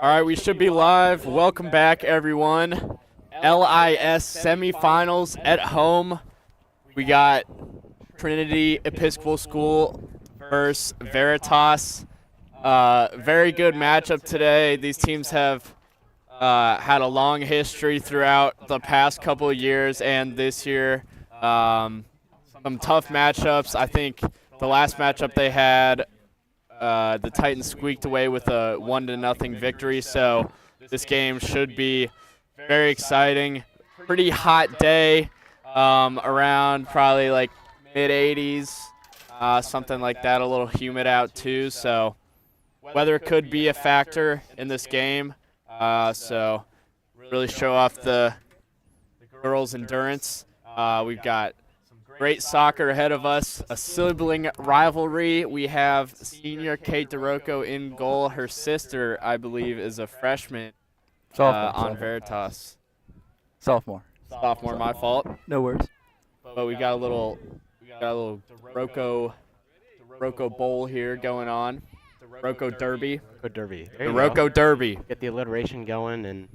All right, we should be live. Welcome back, everyone. LIS semifinals at home. We got Trinity Episcopal School versus Veritas. Very good matchup today. These teams have had a long history throughout the past couple of years and this year. Some tough matchups. I think the last matchup they had, the Titans squeaked away with a 1-0 victory, so this game should be very exciting. Pretty hot day, around probably like mid-80s, something like that. A little humid out too, so weather could be a factor in this game. So really show off the girls' endurance. We've got great soccer ahead of us, a sibling rivalry. We have senior Kate DeRocco in goal. Her sister, I believe, is a freshman on Veritas. Sophomore, my fault. no worries. But we got a little DeRocco bowl here going on. DeRocco Derby. DeRocco Derby. Get the alliteration going, and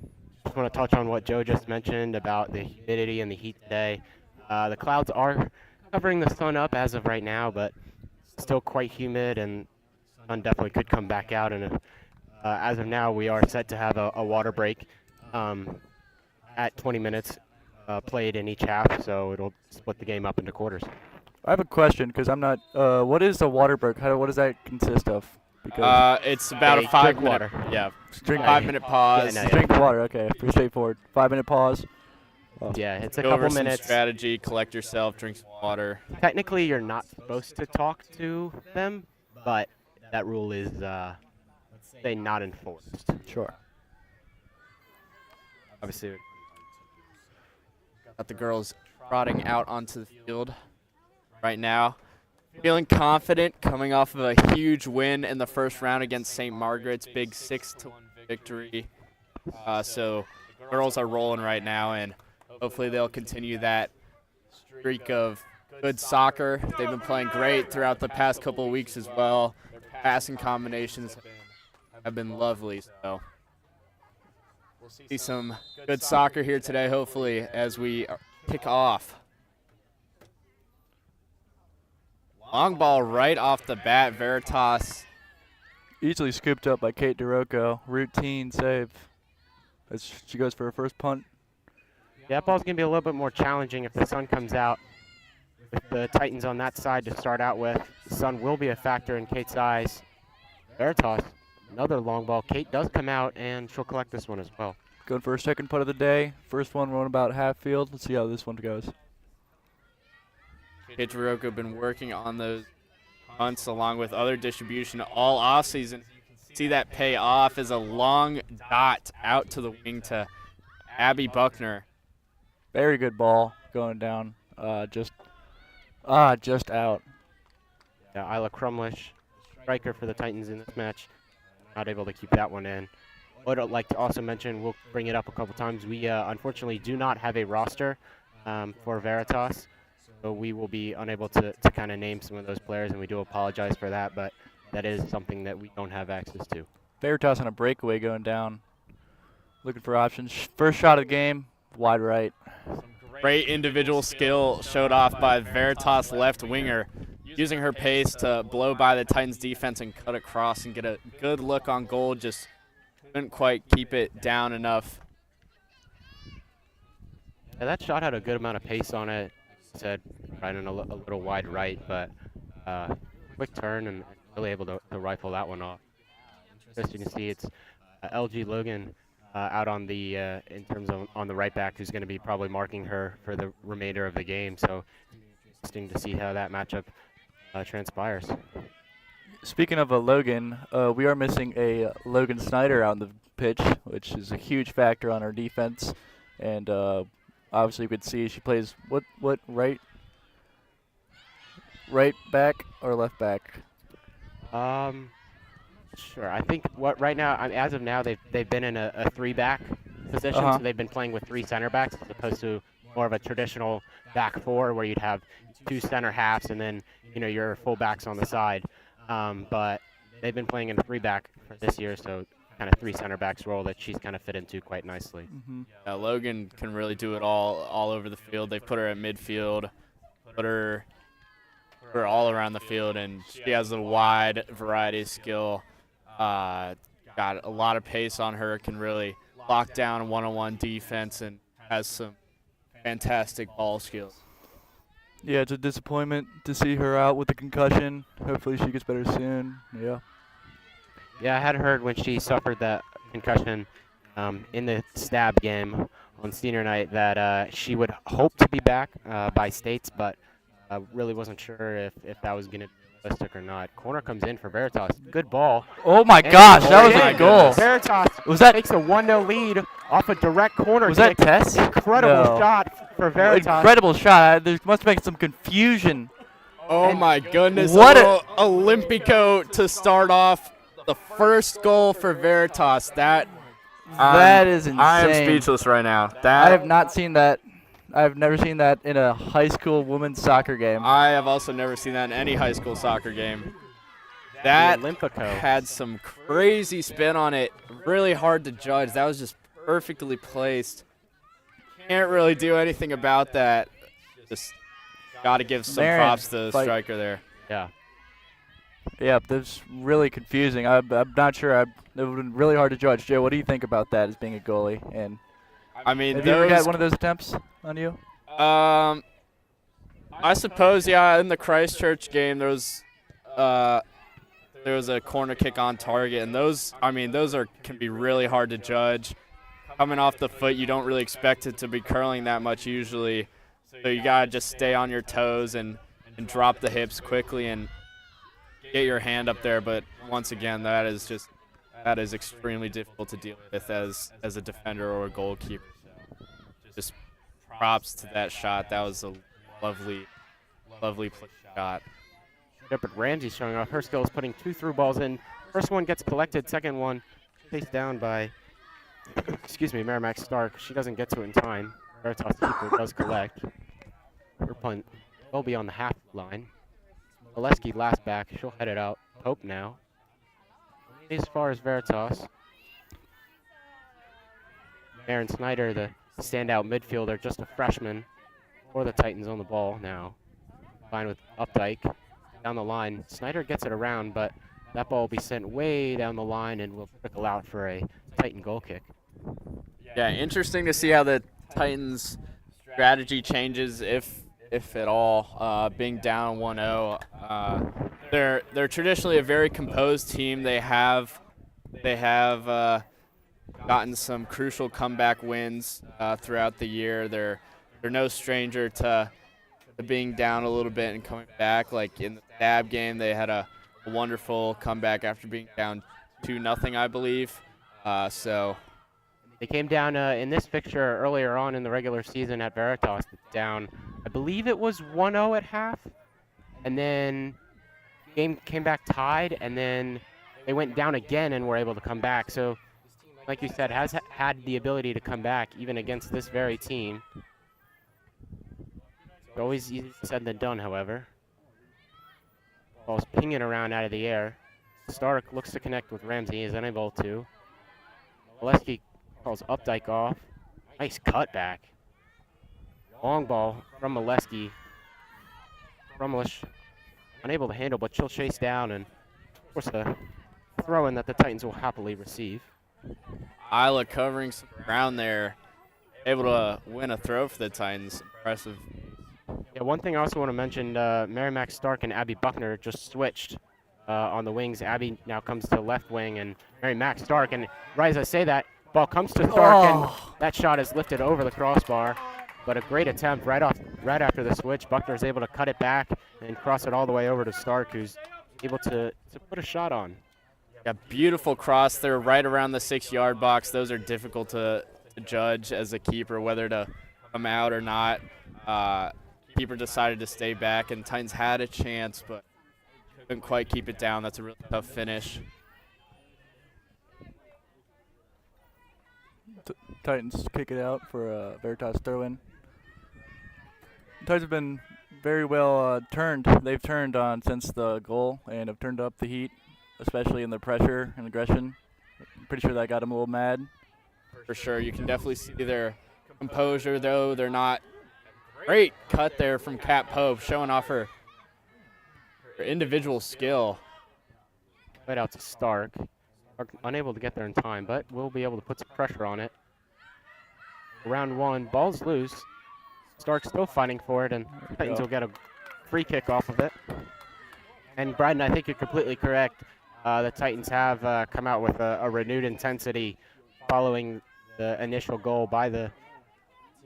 just want to touch on what Joe just mentioned about the humidity and the heat today. The clouds are covering the sun up as of right now, but still quite humid, and sun definitely could come back out. And as of now, we are set to have a water break at 20 minutes played in each half, so it'll split the game up into quarters. I have a question because I'm not. What is a water break? What does that consist of? Because it's about a 5-minute water. Yeah, Drink 5-minute pause. Yeah, no, drink water. Okay, pretty straightforward. 5-minute pause. Yeah, it's a Go couple over some minutes. strategy, collect yourself, drink some water. Technically, you're not supposed to talk to them, but that rule is, let's say, not enforced. Sure. Obviously, Got the girls trotting out onto the field right now. Feeling confident coming off of a huge win in the first round against St. Margaret's, big 6-1 victory. So the girls are rolling right now, and hopefully they'll continue that streak of good soccer. They've been playing great throughout the past couple of weeks as well. Their passing combinations have been lovely. So we'll see some good soccer here today, hopefully, as we kick off. Long ball right off the bat. Veritas Easily scooped up by Kate DeRocco. Routine save. As she goes for her first punt. yeah, that ball's going to be a little bit more challenging if the sun comes out. With the Titans on that side to start out with, the sun will be a factor in Kate's eyes. Veritas, another long ball. Kate does come out, and she'll collect this one as well. Going for her second punt of the day. First one run about half field. Let's see how this one goes. Kate DeRocco been working on those punts along with other distribution all offseason. See that pay off as a long dot out to the wing to Abby Buckner. Very good ball going down. Just out. Yeah, Isla Crumlish, striker for the Titans in this match, not able to keep that one in. What I'd like to also mention, we'll bring it up a couple times, we unfortunately do not have a roster for Veritas, so we will be unable to kind of name some of those players, and we do apologize for that, but that is something that we don't have access to. Veritas on a breakaway going down. Looking for options. First shot of the game, wide right. Great individual skill showed off by Veritas left winger, using her pace to blow by the Titans defense and cut across and get a good look on goal. Just couldn't quite keep it down enough. Yeah, that shot had a good amount of pace on it. Said right on a little wide right, but quick turn and really able to rifle that one off. Interesting to see it's LG Logan out on the in terms of on the right back, who's going to be probably marking her for the remainder of the game. So interesting to see how that matchup transpires. Speaking of a Logan, we are missing a Logan Snyder out on the pitch, which is a huge factor on our defense. And obviously, you could see she plays what right back or left back. Sure. I think right now, as of now, they've been in a 3-back position, so they've been playing with 3 center backs as opposed to more of a traditional back 4 where you'd have 2 center halves and then your full backs on the side. But they've been playing in a 3-back for this year, so kind of 3 center backs role that she's kind of fit into quite nicely. Yeah, Logan can really do it all over the field. They put her at midfield, put her all around the field, and she has a wide variety of skill. Got a lot of pace on her, can really lock down one-on-one defense, and has some fantastic ball skills. Yeah, it's a disappointment to see her out with the concussion. Hopefully she gets better soon. Yeah. Yeah, I had heard when she suffered that concussion in the stab game on senior night that she would hope to be back by states, but really wasn't sure if that was going to be realistic or not. Corner comes in for Veritas. Good ball. Oh my And gosh, it's that was in. a goal. Veritas Was that takes a 1-0 lead off a direct corner was that kick. Tess? Incredible No. shot for Veritas. Incredible shot. There must have been some confusion. Oh my goodness! What a- Olympico to start off the first goal for Veritas. That Is insane. I am speechless right now. I have not seen that. I've never seen that in a high school women's soccer game. I have also never seen that in any high school soccer game. That Olympico had some crazy spin on it. Really hard to judge. That was just perfectly placed. Can't really do anything about that. Just got to give some Marion, props to the like- striker there. Yeah. Yeah, that's really confusing. I'm not sure. It would have been really hard to judge. Joe, what do you think about that as being a goalie? And I mean, have you ever those had one of those attempts on you? I suppose, yeah. In the Christchurch game, there was a corner kick on target, and those can be really hard to judge. Coming off the foot, you don't really expect it to be curling that much usually, so you gotta just stay on your toes and drop the hips quickly and get your hand up there. But once again, that is extremely difficult to deal with as a defender or a goalkeeper. So just props to that shot. That was a lovely shot. Up at Ramsey showing off her skills, putting 2 through balls in. First one gets collected. Second one chased down by, Merrimack Stark. She doesn't get to it in time. Veritas keeper does collect. Her punt will be on the half line. Oleski last back. She'll head it out. Pope now. As far as Veritas. Aaron Snyder, the standout midfielder, just a freshman for the Titans on the ball now. Fine with Updike. Down the line. Snyder gets it around, but that ball will be sent way down the line and will trickle out for a Titan goal kick. Yeah, interesting to see how the Titans' strategy changes, if at all. Being down 1-0, they're traditionally a very composed team. They have gotten some crucial comeback wins throughout the year. They're no stranger to being down a little bit and coming back. Like in the Stab game, they had a wonderful comeback after being down 2-0, I believe. So They came down in this fixture earlier on in the regular season at Veritas, down, I believe it was 1-0 at half, and then game came back tied, and then they went down again and were able to come back. So, like you said, has had the ability to come back even against this very team. It's always easier said than done, however. Ball's pinging around out of the air. Stark looks to connect with Ramsey, is unable to. Oleski calls Updike off. Nice cutback. Long ball from Oleski. Rumlish unable to handle, but she'll chase down and force a throw-in that the Titans will happily receive. Isla covering some ground there, able to win a throw for the Titans. Impressive. Yeah, one thing I also want to mention, Merrimack Stark and Abby Buckner just switched on the wings. Abby now comes to left wing, and Merrimack Stark, and right as I say that, ball comes to Stark, and that shot is lifted over the crossbar. But a great attempt right after the switch. Buckner is able to cut it back and cross it all the way over to Stark, who's able to put a shot on. Yeah, beautiful cross there right around the 6-yard box. Those are difficult to judge as a keeper, whether to come out or not. Keeper decided to stay back, and Titans had a chance, but couldn't quite keep it down. That's a really tough finish. Titans kick it out for a Veritas throw-in. Titans have been very well turned. They've turned on since the goal and have turned up the heat, especially in the pressure and aggression. Pretty sure that got him a little mad. For sure. You can definitely see their composure, though. They're not. Great cut there from Kat Pope, showing off her individual skill. Right out to Stark. Stark unable to get there in time, but we'll be able to put some pressure on it. Round 1, ball's loose. Stark still fighting for it, and Titans will get a free kick off of it. And Bryden, I think you're completely correct. The Titans have come out with a renewed intensity following the initial goal by the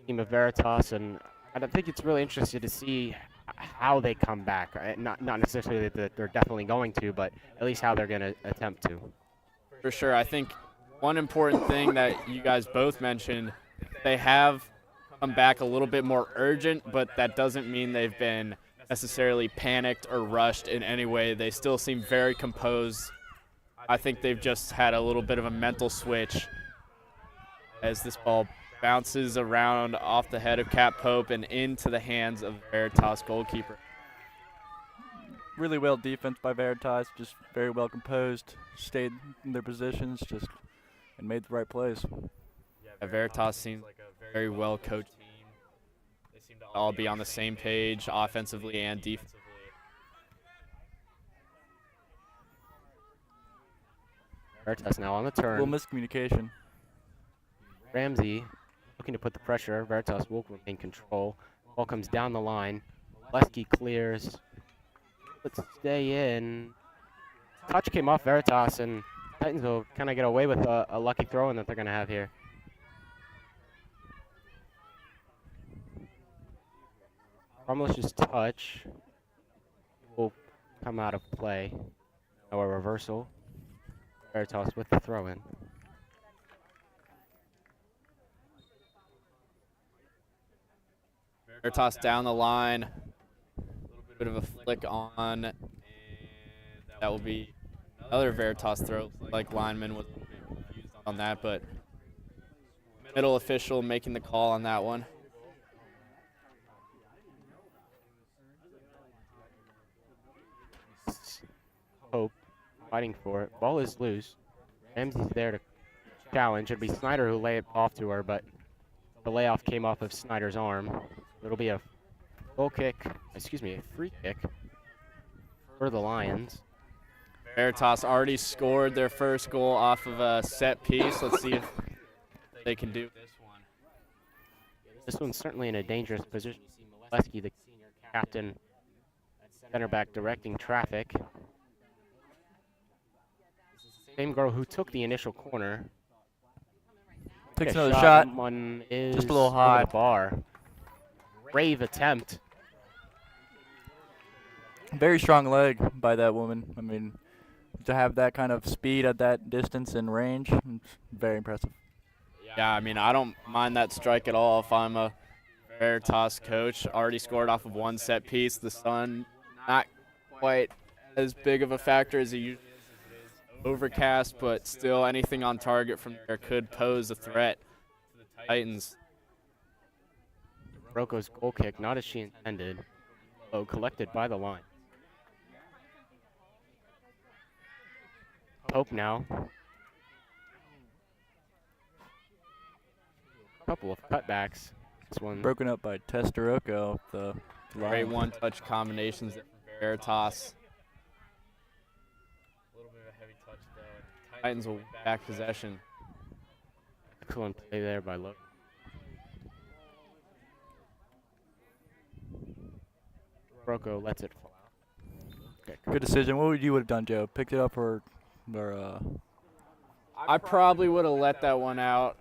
team of Veritas, and I think it's really interesting to see how they come back. Not necessarily that they're definitely going to, but at least how they're going to attempt to. For sure. I think one important thing that you guys both mentioned, they have come back a little bit more urgent, but that doesn't mean they've been necessarily panicked or rushed in any way. They still seem very composed. I think they've just had a little bit of a mental switch as this ball bounces around off the head of Kat Pope and into the hands of Veritas goalkeeper. Really well defense by Veritas, just very well composed, stayed in their positions, and made the right plays. Veritas seems like a very well coached team. They seem to all be on the same page, offensively and defensively. Veritas now on the turn. A little miscommunication. Ramsey looking to put the pressure. Veritas will remain control. Ball comes down the line. Lesky clears. Let's stay in. Touch came off Veritas, and Titans will kind of get away with a lucky throw-in that they're going to have here. Cromwell's touch will come out of play. Now a reversal. Veritas with the throw-in. Veritas down the line. A little bit of a flick on, and that will be another Veritas throw. Like lineman was a little bit confused on that, but middle official making the call on that one. Hope fighting for it. Ball is loose. Ramsey's there to challenge. It'd be Snyder who lay it off to her, but the layoff came off of Snyder's arm. It'll be a a free kick for the Lions. Veritas already scored their first goal off of a set piece. Let's see if they can do this one. This one's certainly in a dangerous position. You see Molesky, the senior captain, center back, directing traffic. Same girl who took the initial corner. Takes another shot. One is just a little over high. the bar. Brave attempt. Very strong leg by that woman. I mean, to have that kind of speed at that distance and range, it's very impressive. Yeah, I mean, I don't mind that strike at all if I'm a Veritas coach. Already scored off of one set piece. The sun, not quite as big of a factor as it usually is. Overcast, but still anything on target from there could pose a threat to the Titans. Broco's goal kick, not as she intended. Oh, collected by the line. Hope now. Couple of cutbacks. This one Broken up by Testaroco. The Great line. one-touch combinations there from Veritas. A little bit of a heavy touch though. Titans will win back possession. excellent play there by Logan. Broco lets it fall out. Okay. Good decision. What would you have done, Joe? Picked it up or I probably would have let that one out,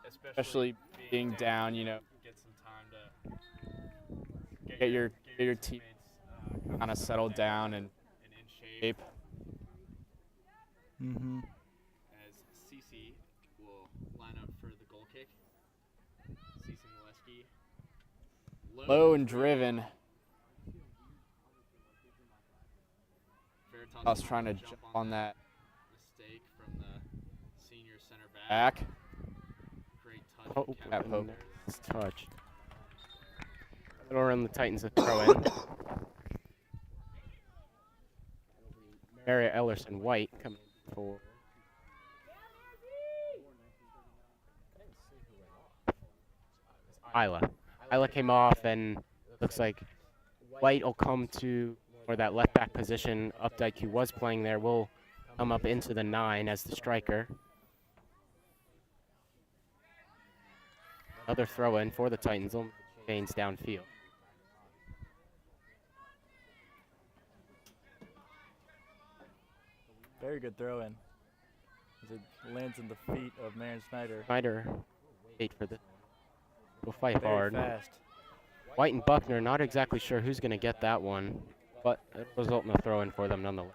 especially being down. You know, get some time to get your teammates kind of settled down and in shape. Mm-hmm. As CC will line up for the goal kick. CC Molesky. Low and driven. I was trying to jump on that mistake from the senior center back. Great touch. Oh, Cat Pope. nice touch. It'll run the Titans to throw in. Mary Ellerson White coming for Isla. Isla came off, and looks like White will come to or that left back position. Updike, who was playing there, will come up into the 9 as the striker. Another throw in for the Titans. Chains downfield. Very good throw in. As it lands in the feet of Marin Snyder. Snyder, wait for this. Will fight Very hard. fast. White and Buckner, not exactly sure who's going to get that one, but it result in a throw in for them nonetheless.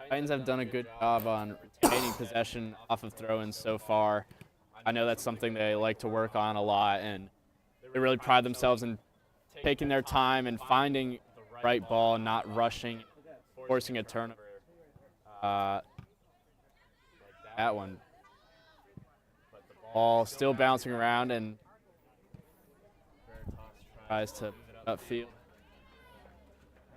Titans have done a good job on retaining possession off of throw-ins so far. I know that's something they like to work on a lot, and they really pride themselves in taking their time and finding the right ball, not rushing, forcing a turnover. That one. Ball still bouncing around, and tries to upfield.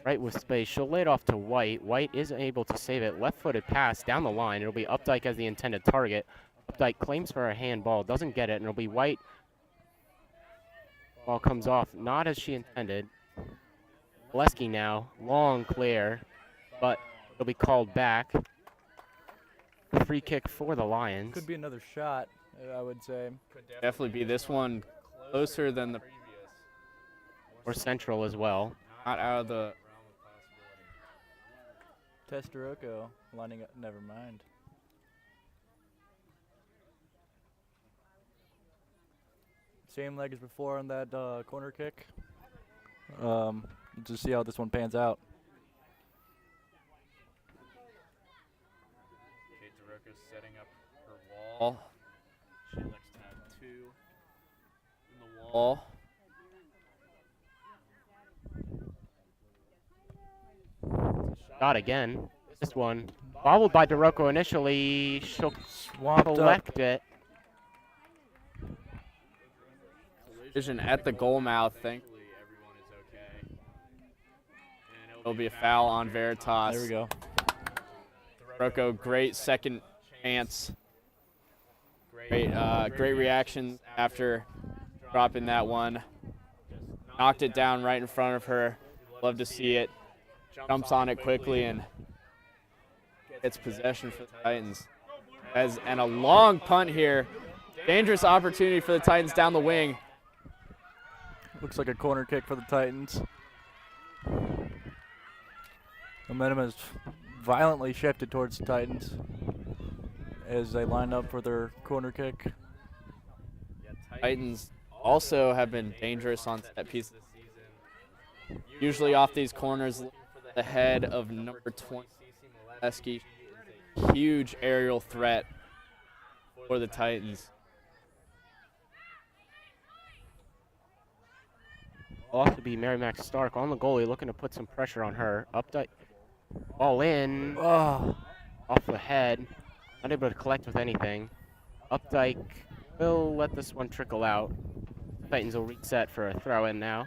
Right with space, she'll lay it off to White. White is able to save it. Left-footed pass down the line. It'll be Updike as the intended target. Updike claims for a handball, doesn't get it, and it'll be White. Ball comes off, not as she intended. Oleski now, long clear, but it'll be called back. Free kick for the Lions. Could be another shot, I would say. Definitely be this one closer than the previous. Or Central as well. Not out of the. Testaroco lining up. Never mind. Same leg as before on that corner kick. Just see how this one pans out. Kate DeRoca's setting up her wall. She likes to have 2 in the wall. Shot again. This one bobbled by DeRocco initially. She'll Swamped collect up. it. Collision at the goal mouth. Thankfully, everyone is okay. And it'll be a foul on Veritas. There we go. Rocco, great second chance. Great reaction after dropping that one. Knocked it down right in front of her. Love to see it. Jumps on it quickly and gets possession for the Titans. And a long punt here. Dangerous opportunity for the Titans down the wing. Looks like a corner kick for the Titans. Momentum has violently shifted towards the Titans as they line up for their corner kick. Titans also have been dangerous on set pieces this season. Usually off these corners, the head of number 20, Molesky, huge aerial threat for the Titans. Will also be Mary Mac Stark on the goalie, looking to put some pressure on her. Updike, ball in, Oh, off the head, unable to collect with anything. Updike will let this one trickle out. Titans will reset for a throw in now.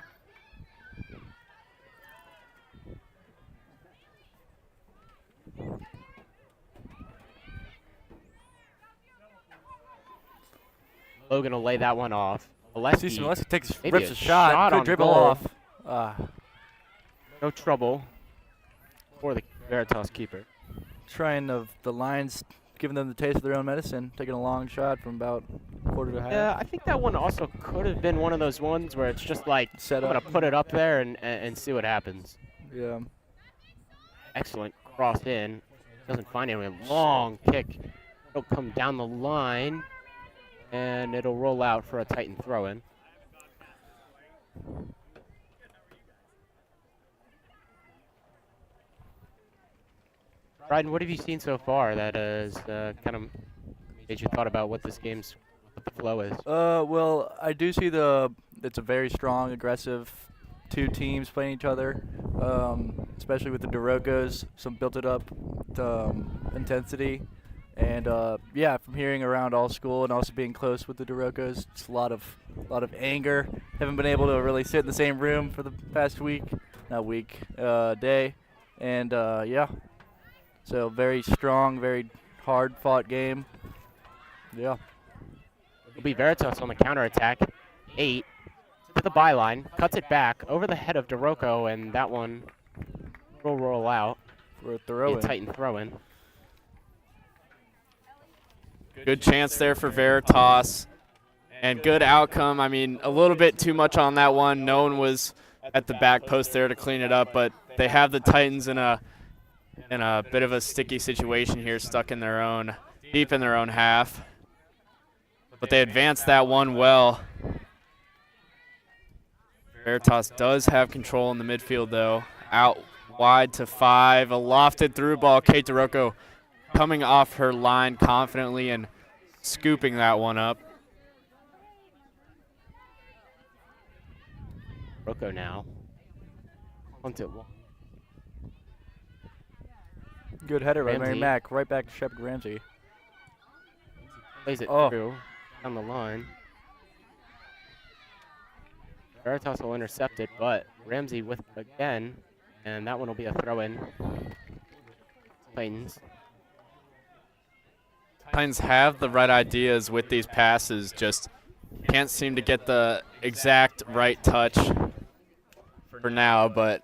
Logan will lay that one off. Molesky takes maybe rips a a shot. shot Good on dribble goal. off. No trouble for the Veritas keeper. Trying the Lions, giving them the taste of their own medicine, taking a long shot from about quarter to half. Yeah, I think that one also could have been one of those ones where it's just like, Set I'm up. going to put it up there and see what happens. Yeah. Excellent cross in. Doesn't find anyone. Long kick. It'll come down the line, and it'll roll out for a Titan throw-in. Bryden, what have you seen so far that has kind of made you thought about what this game's what the flow is? Well, I do see it's a very strong, aggressive 2 teams playing each other, especially with the DeRocos, some built-it-up intensity. And yeah, from hearing around all school and also being close with the DeRocos, it's a lot of anger. Haven't been able to really sit in the same room for the past day. And yeah, so very strong, very hard-fought game. Yeah. It'll be Veritas on the counterattack. 8 to the byline, cuts it back over the head of DeRocco, and that one will roll out. For a Be throw a in. Titan throw-in. Good chance there for Veritas. And good outcome. I mean, a little bit too much on that one. No one was at the back post there to clean it up, but they have the Titans in a bit of a sticky situation here, stuck in their own, deep in their own half. But they advanced that one well. Veritas does have control in the midfield, though. Out wide to 5, a lofted through ball. Kate DeRocco coming off her line confidently and scooping that one up. DeRocco now. Onto it. Good header by Mary Ramsey. Mack. Right back to Shepard Ramsey. Plays it Oh. through down the line. Veritas will intercept it, but Ramsey with it again, and that one will be a throw-in. Titans. Titans have the right ideas with these passes, just can't seem to get the exact right touch for now, but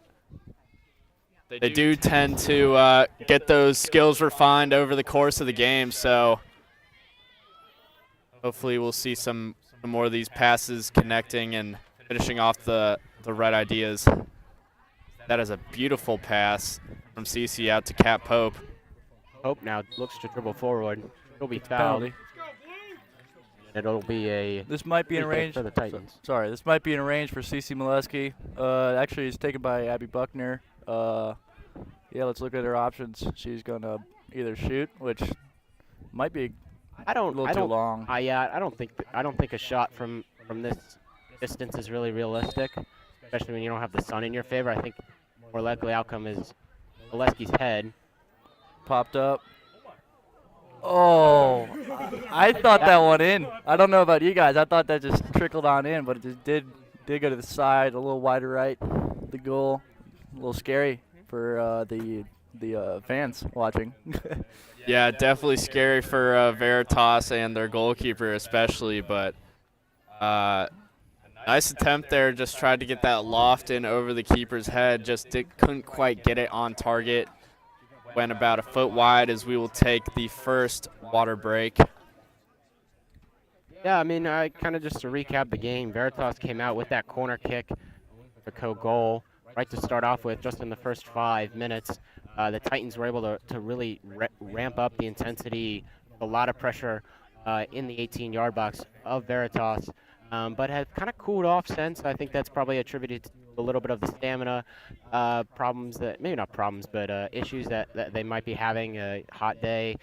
they do tend to get those skills refined over the course of the game, so hopefully we'll see some more of these passes connecting and finishing off the right ideas. That is a beautiful pass from CC out to Kat Pope. Pope now looks to dribble forward. It'll be It's a fouled. penalty. It'll be a This might be in free kick range for the Titans. Sorry, this might be in range for CC Molesky. Actually, it's taken by Abby Buckner. Yeah, let's look at her options. She's gonna either shoot, which might be I a don't. little I too don't. long. I don't think a shot from this distance is really realistic, especially when you don't have the sun in your favor. I think more likely outcome is Molesky's head. Popped up. Oh, I thought that one in. I don't know about you guys. I thought that just trickled on in, but it just did go to the side, a little wider right. The goal, a little scary for the fans watching. Yeah, definitely scary for Veritas and their goalkeeper especially, but nice attempt there. Just tried to get that loft in over the keeper's head. Just couldn't quite get it on target. Went about a foot wide as we will take the first water break. Yeah, I mean, kind of just to recap the game, Veritas came out with that corner kick, the co-goal, right to start off with just in the first 5 minutes. The Titans were able to really ramp up the intensity, a lot of pressure in the 18-yard box of Veritas, but have kind of cooled off since. I think that's probably attributed to a little bit of the stamina problems that, maybe not problems, but issues that they might be having, a hot day,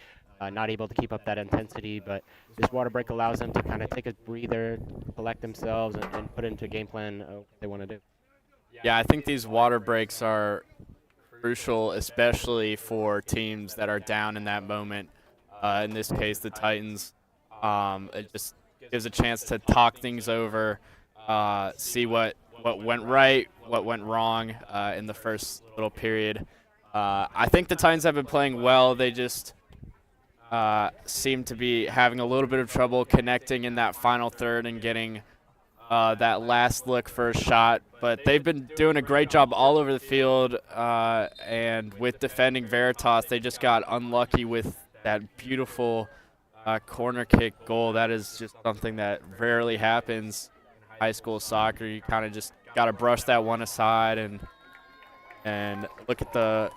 not able to keep up that intensity, but this water break allows them to kind of take a breather, collect themselves, and put into a game plan what they want to do. Yeah, I think these water breaks are crucial, especially for teams that are down in that moment. In this case, the Titans. It just gives a chance to talk things over, see what went right, what went wrong in the first little period. I think the Titans have been playing well. They just seem to be having a little bit of trouble connecting in that final third and getting that last look for a shot. But they've been doing a great job all over the field, and with defending Veritas, they just got unlucky with that beautiful corner kick goal. That is just something that rarely happens in high school soccer. You kind of just got to brush that one aside and look at the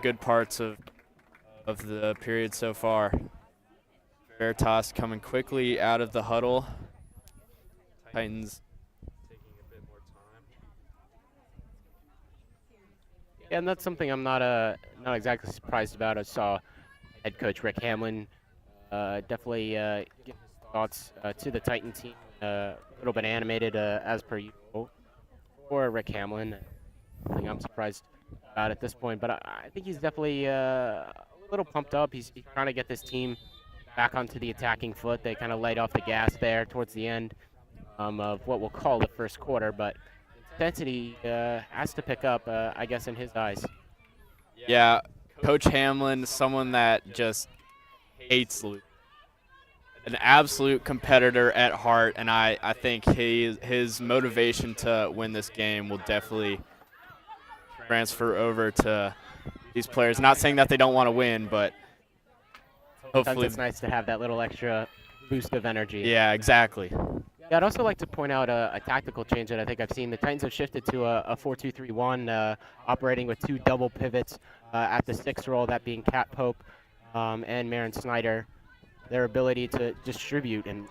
good parts of the period so far. Veritas coming quickly out of the huddle. Titans taking a bit more time. Yeah, and that's something I'm not exactly surprised about. I saw head coach Rick Hamlin definitely give his thoughts to the Titan team. A little bit animated as per usual for Rick Hamlin. Nothing I'm surprised about at this point, but I think he's definitely a little pumped up. He's trying to get this team back onto the attacking foot. They kind of laid off the gas there towards the end of what we'll call the first quarter, but intensity has to pick up, I guess, in his eyes. Yeah, Coach Hamlin, someone that just hates losing. an absolute competitor at heart, and I think his motivation to win this game will definitely transfer over to these players. Not saying that they don't want to win, but Sometimes hopefully. it's nice to have that little extra boost of energy. Yeah, exactly. Yeah, I'd also like to point out a tactical change that I think I've seen. The Titans have shifted to a 4-2-3-1, operating with 2 double pivots at the 6 role, that being Cat Pope and Marin Snyder. Their ability to distribute and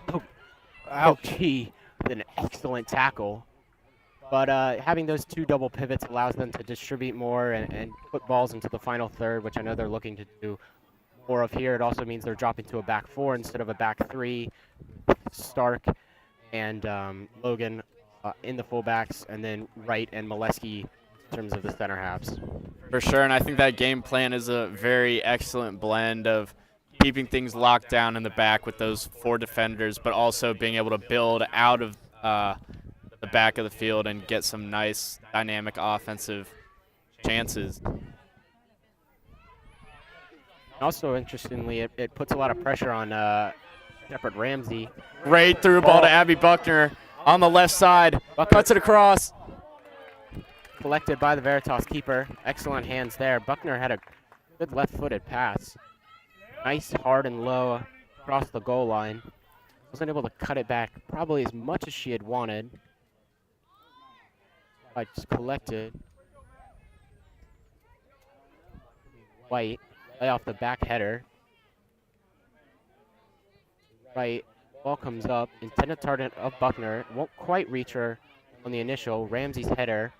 Key with an excellent tackle. But having those 2 double pivots allows them to distribute more and put balls into the final third, which I know they're looking to do more of here. It also means they're dropping to a back 4 instead of a back 3. Stark and Logan in the fullbacks, and then Wright and Molesky in terms of the center halves. For sure, and I think that game plan is a very excellent blend of keeping things locked down in the back with those 4 defenders, but also being able to build out of the back of the field and get some nice dynamic offensive chances. Also, interestingly, it puts a lot of pressure on Shepard Ramsey. Great through ball to Abby Buckner on the left side. Cuts it across. Collected by the Veritas keeper. Excellent hands there. Buckner had a good left-footed pass. Nice, hard and low across the goal line. Wasn't able to cut it back probably as much as she had wanted. I just collected. White, lay off the back header. Right, ball comes up, intended target of Buckner. Won't quite reach her on the initial. Ramsey's header,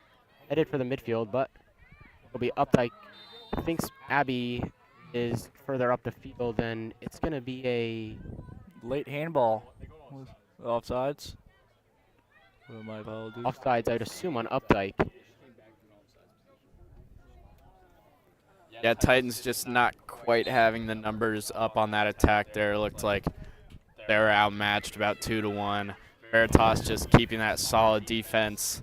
headed for the midfield, but it'll be Updike. Thinks Abby is further up the field, and it's going to be a Late handball. Offsides. My apologies. offsides, I'd assume, on Updike. Yeah, Titans just not quite having the numbers up on that attack there. It looked like they were outmatched about 2-1. Veritas just keeping that solid defense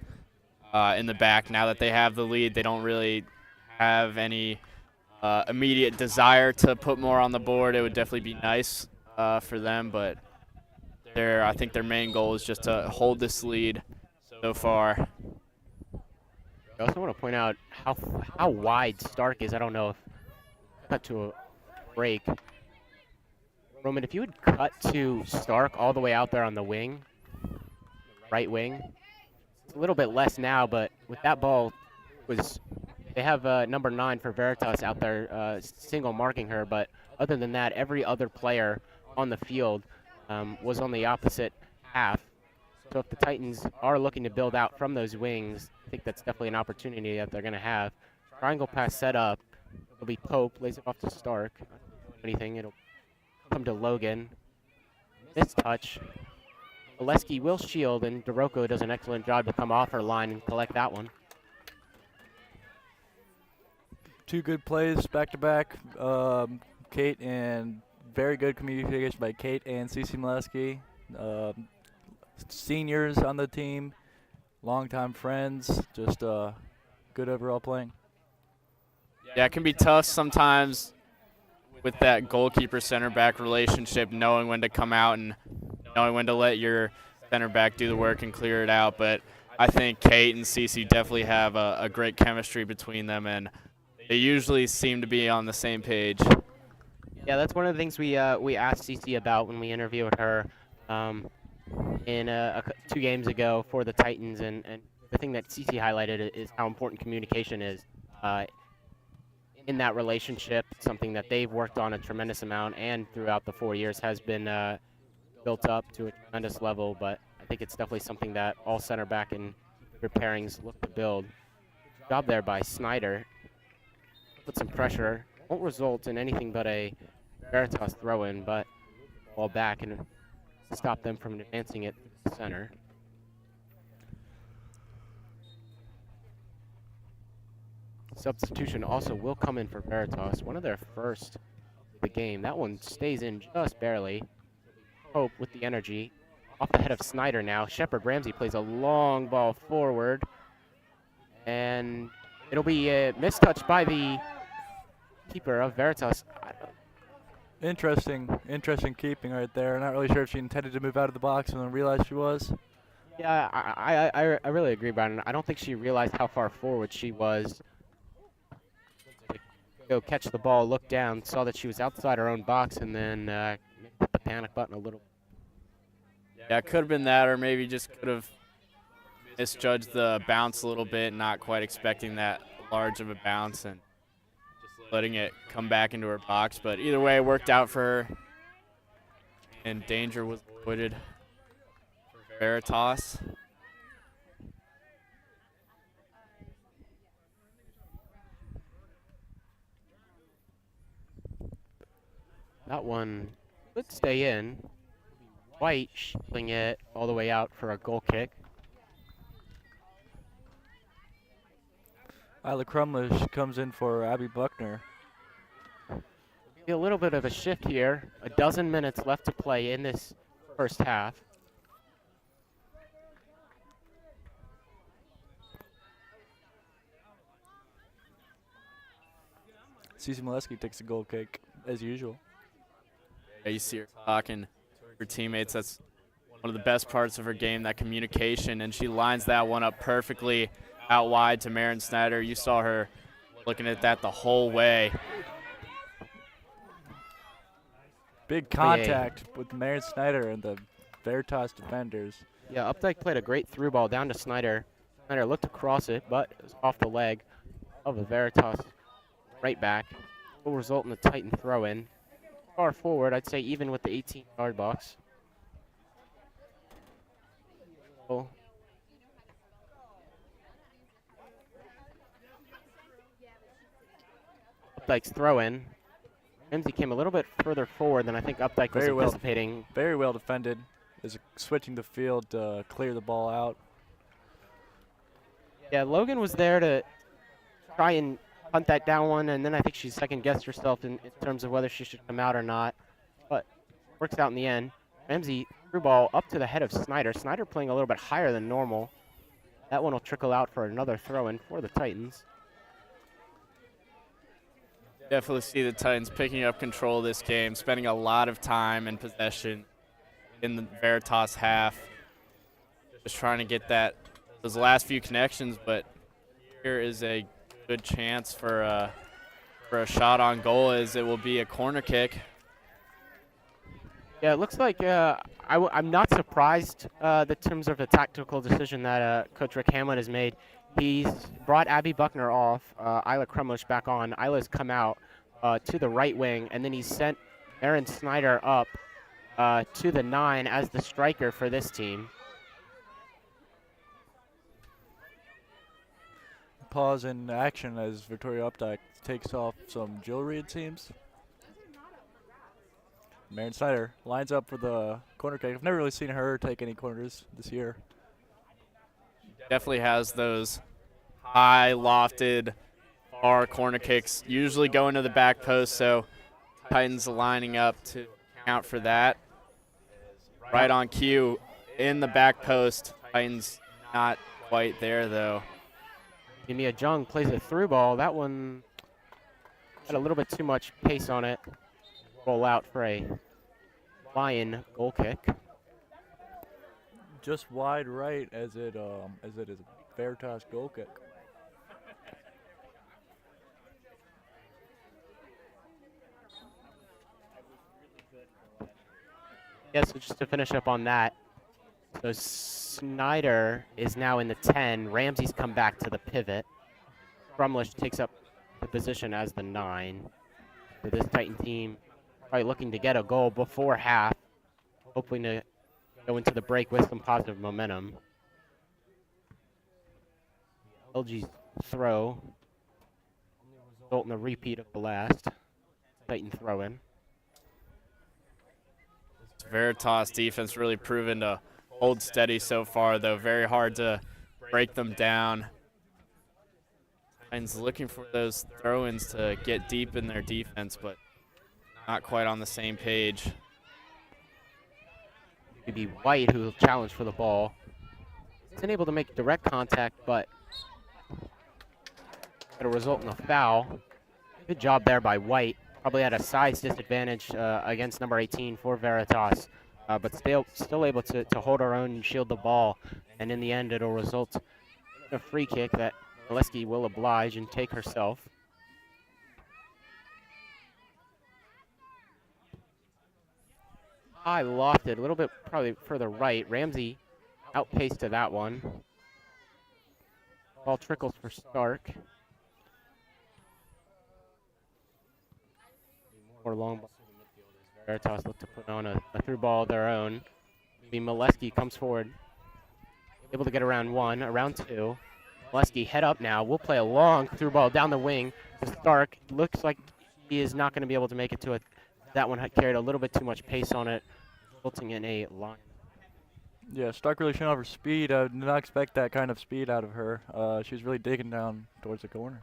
in the back. Now that they have the lead, they don't really have any immediate desire to put more on the board. It would definitely be nice for them, but I think their main goal is just to hold this lead so far. I also want to point out how wide Stark is. I don't know if cut to a break. Roman, if you would cut to Stark all the way out there on the wing, right wing, it's a little bit less now, but with that ball, they have number 9 for Veritas out there single marking her, but other than that, every other player on the field was on the opposite half. So if the Titans are looking to build out from those wings, I think that's definitely an opportunity that they're going to have. Triangle pass set up. It'll be Pope, lays it off to Stark. Anything, it'll come to Logan. This touch. Molesky will shield, and Doroko does an excellent job to come off her line and collect that one. 2 good plays back-to-back. Kate and very good communication by Kate and Cece Molesky. Seniors on the team, longtime friends, just good overall playing. Yeah, it can be tough sometimes with that goalkeeper center back relationship, knowing when to come out and knowing when to let your center back do the work and clear it out. But I think Kate and Cece definitely have a great chemistry between them, and they usually seem to be on the same page. Yeah, that's one of the things we asked Cece about when we interviewed her in 2 games ago for the Titans, and the thing that Cece highlighted is how important communication is in that relationship. Something that they've worked on a tremendous amount, and throughout the 4 years has been built up to a tremendous level. But I think it's definitely something that all center back and pairings look to build. Job there by Snyder. Put some pressure. Won't result in anything but a Veritas throw-in, but ball back and stop them from advancing it to the center. Substitution also will come in for Veritas, one of their first of the game. That one stays in just barely. Hope with the energy. Off the head of Snyder now. Shepard Ramsey plays a long ball forward. And it'll be a mistouch by the keeper of Veritas. Interesting keeping right there. Not really sure if she intended to move out of the box and then realized she was. Yeah, I really agree, Brandon. I don't think she realized how far forward she was. Go catch the ball, look down, saw that she was outside her own box, and then hit the panic button a little. Yeah, it could have been that, or maybe just could have misjudged the bounce a little bit, not quite expecting that large of a bounce and just letting it come back into her box. But either way, it worked out for her, and danger was avoided for Veritas. That one could stay in. White shooting it all the way out for a goal kick. Isla Crumlish comes in for Abby Buckner. A little bit of a shift here. A dozen minutes left to play in this first half. Cece Molesky takes a goal kick, as usual. Yeah, you see her talking to her teammates. That's one of the best parts of her game, that communication, and she lines that one up perfectly out wide to Marin Snyder. You saw her looking at that the whole way. Big contact with Marin Snyder and the Veritas defenders. Yeah, Updike played a great through ball down to Snyder. Snyder looked across it, but it was off the leg of the Veritas right back. Will result in a Titan throw-in. Far forward, I'd say even with the 18-yard box. Updike's throw-in. Ramsey came a little bit further forward than I think Updike was anticipating. Very well defended. Is switching the field to clear the ball out. Yeah, Logan was there to try and hunt that down one, and then I think she second-guessed herself in terms of whether she should come out or not. But works out in the end. Ramsey threw ball up to the head of Snyder. Snyder playing a little bit higher than normal. That one will trickle out for another throw-in for the Titans. Definitely see the Titans picking up control of this game, spending a lot of time and possession in the Veritas half. Just trying to get those last few connections, but here is a good chance for a shot on goal, as it will be a corner kick. Yeah, it looks like I'm not surprised in terms of the tactical decision that Coach Rick Hamlin has made. He's brought Abby Buckner off, Isla Krumlish back on. Isla's come out to the right wing, and then he sent Marin Snyder up to the 9 as the striker for this team. Pause in action as Victoria Updike takes off some jewelry, it seems. Marin Snyder lines up for the corner kick. I've never really seen her take any corners this year. Definitely has those high, lofted, far corner kicks, usually going to the back post, so Titans lining up to count for that. Right on cue in the back post. Titans not quite there, though. Mia Jung plays a through ball. That one had a little bit too much pace on it. Roll out for a flying goal kick. Just wide right as it is a Veritas goal kick. Yeah, so just to finish up on that, so Snyder is now in the 10. Ramsey's come back to the pivot. Crumlish takes up the position as the 9. So this Titan team probably looking to get a goal before half, hoping to go into the break with some positive momentum. LG's throw result in a repeat of the last Titan throw-in. Veritas defense really proven to hold steady so far, though. Very hard to break them down. Titans looking for those throw-ins to get deep in their defense, but not quite on the same page. Maybe White, who challenged for the ball. He's unable to make direct contact, but it'll result in a foul. Good job there by White. probably at a size disadvantage against number 18 for Veritas, but still able to hold our own and shield the ball. And in the end, it'll result in a free kick that Molesky will oblige and take herself. High lofted, a little bit probably further right. Ramsey outpaced to that one. Ball trickles for Stark. More long ball to the midfielders. Veritas look to put on a through ball of their own. Molesky comes forward, able to get around one, around two. Molesky head up now. We'll play a long through ball down the wing to Stark. Looks like he is not going to be able to make it to it. That one had carried a little bit too much pace on it, resulting in a line. Yeah, Stark really showing off her speed. I did not expect that kind of speed out of her. She was really digging down towards the corner.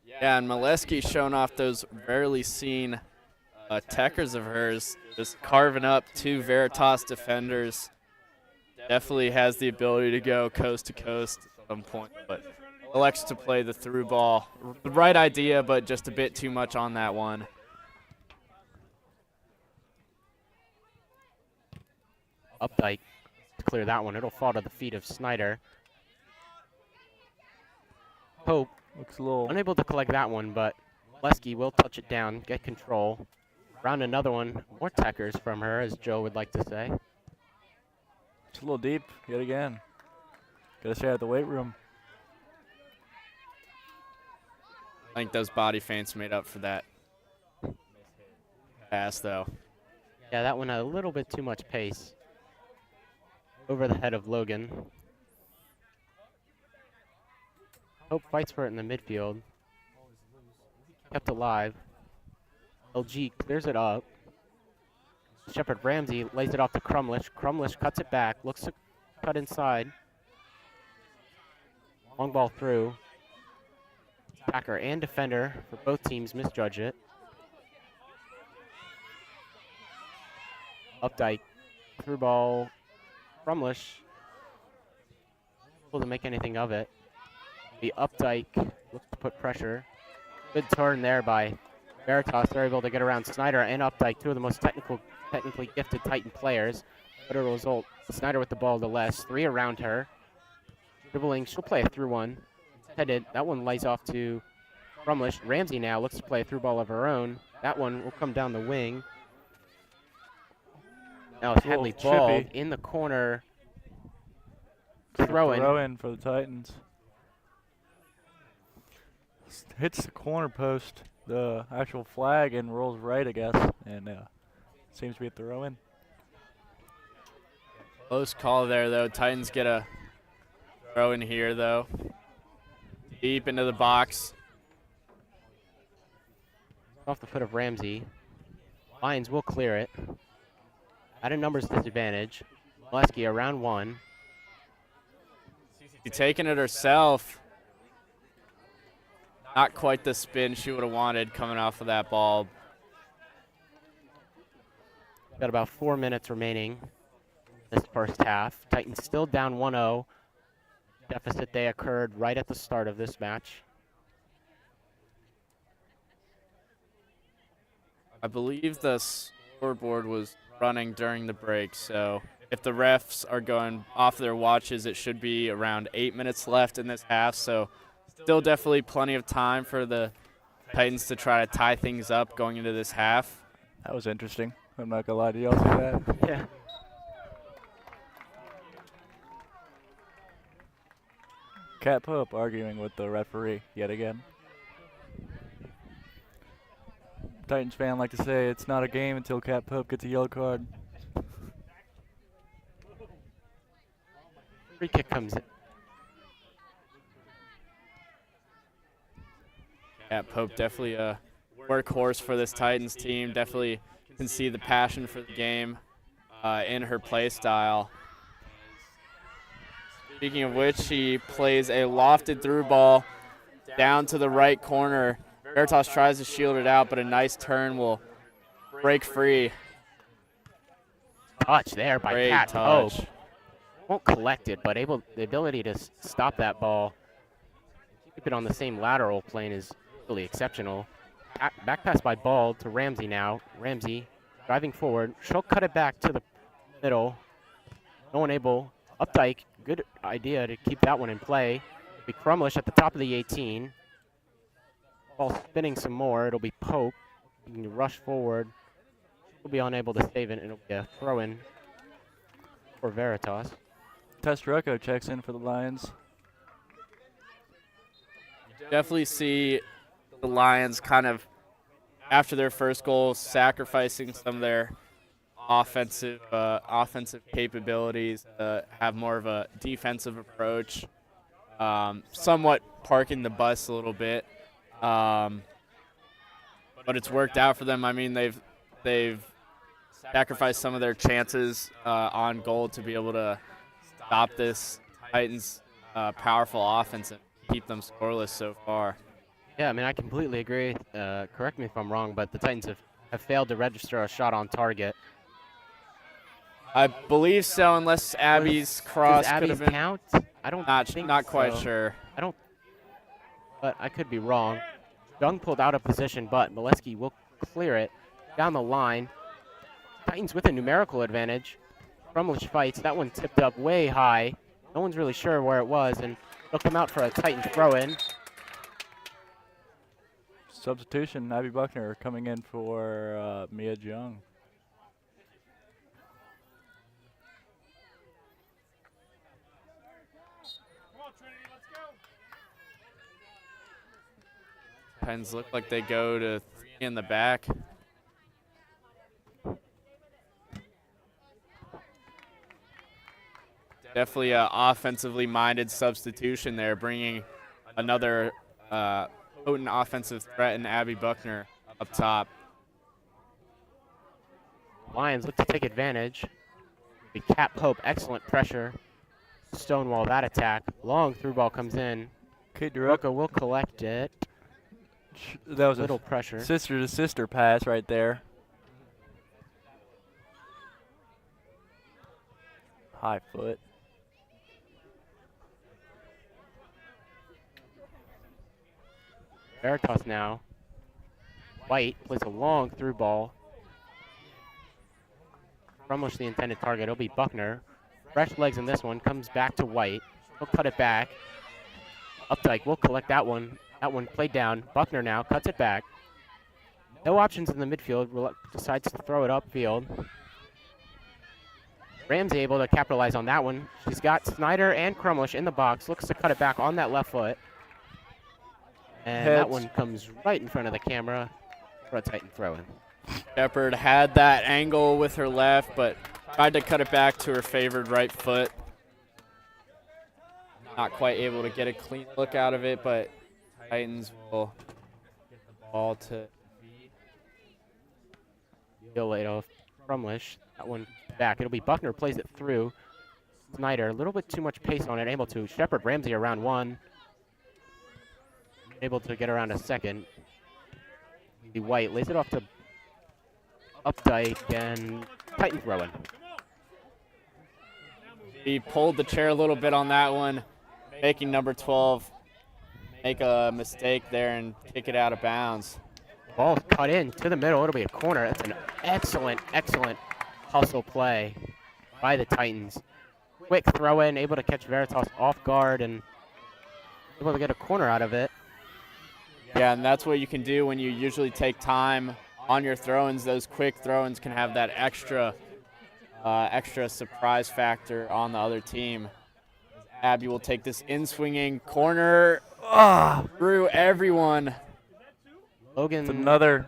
Yeah, and Molesky showing off those rarely seen techers of hers, just carving up two Veritas defenders. Definitely has the ability to go coast to coast at some point, but elects to play the through ball. The right idea, but just a bit too much on that one. Updike to clear that one. It'll fall to the feet of Snyder. Pope Looks a little unable to collect that one, but Molesky will touch it down, get control. Round another one. More techers from her, as Joe would like to say. It's a little deep yet again. Gotta stay at the weight room. I think those body feints made up for that pass, though. Yeah, that one had a little bit too much pace. Over the head of Logan. Hope fights for it in the midfield. Kept alive. LG clears it up. Shepard Ramsey lays it off to Crumlish. Crumlish cuts it back. Looks to cut inside. Long ball through. Attacker and defender for both teams misjudge it. Updike. Through ball. Crumlish. Able to make anything of it. The Updike looks to put pressure. Good turn there by Veritas. They're able to get around Snyder and Updike, two of the most technically gifted Titan players. But it'll result, Snyder with the ball to LIS. Three around her. Dribbling, she'll play a through one. Headed, that one lays off to Crumlish. Ramsey now looks to play a through ball of her own. That one will come down the wing. Now it's Headley ball in the corner. Throw in for the Titans. Hits the corner post, the actual flag, and rolls right, I guess. And seems to be a throw in. Close call there, though. Titans get a throw in here, though. Deep into the box. Off the foot of Ramsey. Lions will clear it. At a numbers disadvantage. Molesky around one. She's taking it herself. Not quite the spin she would have wanted coming off of that ball. Got about 4 minutes remaining this first half. Titans still down 1-0. Deficit they occurred right at the start of this match. I believe the scoreboard was running during the break, so if the refs are going off their watches, it should be around 8 minutes left in this half, so still definitely plenty of time for the Titans to try to tie things up going into this half. That was interesting. I'm not gonna lie to y'all, see that? Yeah. Cat Pope arguing with the referee yet again. Titans fan like to say it's not a game until Cat Pope gets a yellow card. Free kick comes in. Yeah, Pope definitely a workhorse for this Titans team. Definitely can see the passion for the game in her play style. Speaking of which, she plays a lofted through ball down to the right corner. Veritas tries to shield it out, but a nice turn will break free. Touch there by Great Cat touch. Pope. Won't collect it, but the ability to stop that ball, keep it on the same lateral plane is really exceptional. back pass by Ball to Ramsey now. Ramsey driving forward. She'll cut it back to the middle. No one able. Updike, good idea to keep that one in play. Be Crumlish at the top of the 18. Ball spinning some more. It'll be Pope. He can rush forward. He'll be unable to save it, and it'll be a throw-in for Veritas. Testrucco checks in for the Lions. Definitely see the Lions kind of, after their first goal, sacrificing some of their offensive capabilities, have more of a defensive approach, somewhat parking the bus a little bit. But it's worked out for them. I mean, they've sacrificed some of their chances on goal to be able to stop this Titans powerful offense and keep them scoreless so far. Yeah, I mean, I completely agree. Correct me if I'm wrong, but the Titans have failed to register a shot on target. I believe so, unless Abby's cross Does could Abby's have been. count? I don't think Not quite so. sure. But I could be wrong. Young pulled out of position, but Molesky will clear it down the line. Titans with a numerical advantage. Crumlish fights. That one tipped up way high. No one's really sure where it was, and it'll come out for a Titan throw-in. Substitution, Abby Buckner coming in for Mia Jung. Titans look like they go to 3 in the back. Definitely an offensively minded substitution there, bringing another potent offensive threat in Abby Buckner up top. Lions look to take advantage. The Cat Pope, excellent pressure. Stonewall that attack. Long through ball comes in. Kate Rocco will collect it. That was Little a pressure. sister-to-sister pass right there. High foot. Veritas now. White plays a long through ball. Crumlish the intended target. It'll be Buckner. Fresh legs in this one. Comes back to White. He'll cut it back. Updike will collect that one. That one played down. Buckner now cuts it back. No options in the midfield. Decides to throw it upfield. Ramsey able to capitalize on that one. She's got Snyder and Crumlish in the box. Looks to cut it back on that left foot. And that one comes right in front of the camera for a Titan throw-in. Shepard had that angle with her left, but tried to cut it back to her favored right foot. Not quite able to get a clean look out of it, but Titans will get the ball to Deal it off Crumlish. That one back. It'll be Buckner plays it through. Snyder, a little bit too much pace on it, able to. Shepard, Ramsey around one. Able to get around a second. The White lays it off to Updike and Titan throw-in. He pulled the chair a little bit on that one, making number 12 make a mistake there and kick it out of bounds. Ball cut in to the middle. It'll be a corner. That's an excellent, excellent hustle play by the Titans. Quick throw-in, able to catch Veritas off guard and able to get a corner out of it. Yeah, and that's what you can do when you usually take time on your throw-ins. Those quick throw-ins can have that extra surprise factor on the other team. Abby will take this in-swinging corner through everyone. Logan It's another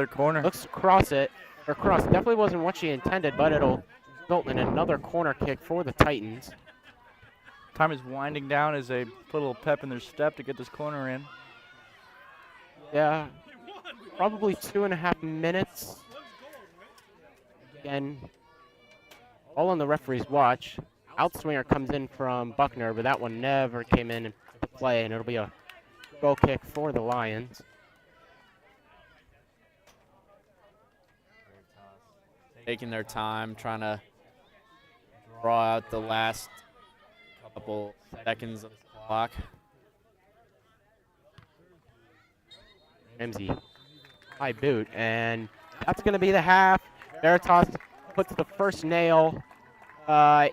corner. looks to cross it. Her cross definitely wasn't what she intended, but it'll result in another corner kick for the Titans. Time is winding down as they put a little pep in their step to get this corner in. Yeah, probably 2.5 minutes. Again, all on the referee's watch. Outswinger comes in from Buckner, but that one never came in to play, and it'll be a goal kick for the Lions. Taking their time, trying to draw out the last couple seconds of the clock. Ramsey high boot, and that's going to be the half. Veritas puts the first nail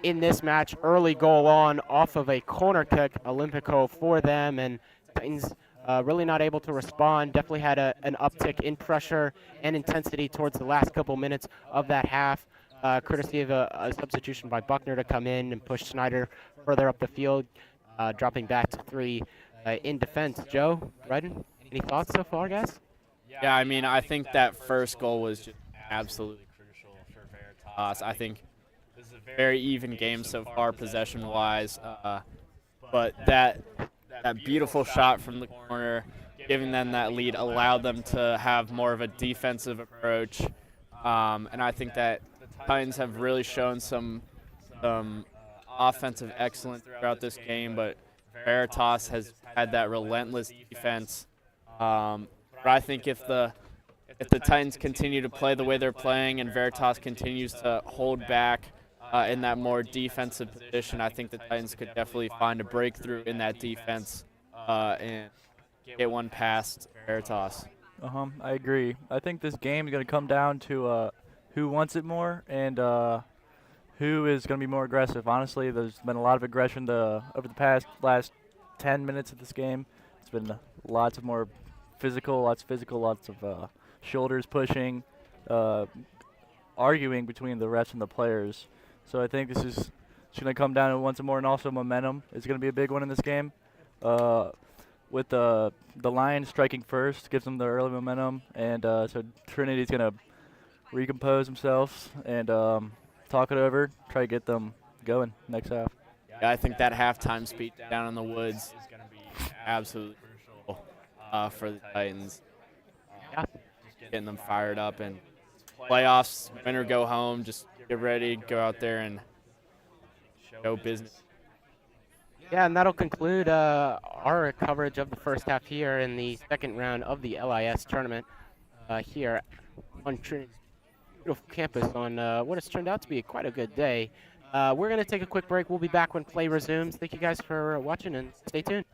in this match. Early goal on off of a corner kick, Olympico for them, and Titans really not able to respond. Definitely had an uptick in pressure and intensity towards the last couple minutes of that half, courtesy of a substitution by Buckner to come in and push Snyder further up the field, dropping back to 3 in defense. Joe, Redden, any thoughts so far, guys? Yeah, I mean, I think that first goal was just absolutely crucial for Veritas. I think this is a very even game so far, possession-wise. But that beautiful shot from the corner, giving them that lead, allowed them to have more of a defensive approach. And I think that the Titans have really shown some offensive excellence throughout this game, but Veritas has had that relentless defense. But I think if the Titans continue to play the way they're playing and Veritas continues to hold back in that more defensive position, I think the Titans could definitely find a breakthrough in that defense and get one past Veritas. I agree. I think this game is going to come down to who wants it more and who is going to be more aggressive. Honestly, there's been a lot of aggression over the last 10 minutes of this game. It's been lots of physical, lots of shoulders pushing, arguing between the refs and the players. So I think this is going to come down to once more, and also momentum is going to be a big one in this game. With the Lions striking first, gives them the early momentum, and so Trinity's going to recompose themselves and talk it over, try to get them going next half. Yeah, I think that halftime speech down in the woods is going to be absolutely crucial for the Titans. Yeah. Just getting them fired up, and playoffs, win or go home, just get ready, go out there and show business. Yeah, and that'll conclude our coverage of the first half here in the second round of the LIS tournament here on Trinity's beautiful campus on what has turned out to be quite a good day. We're going to take a quick break. We'll be back when play resumes. Thank you guys for watching, and stay tuned.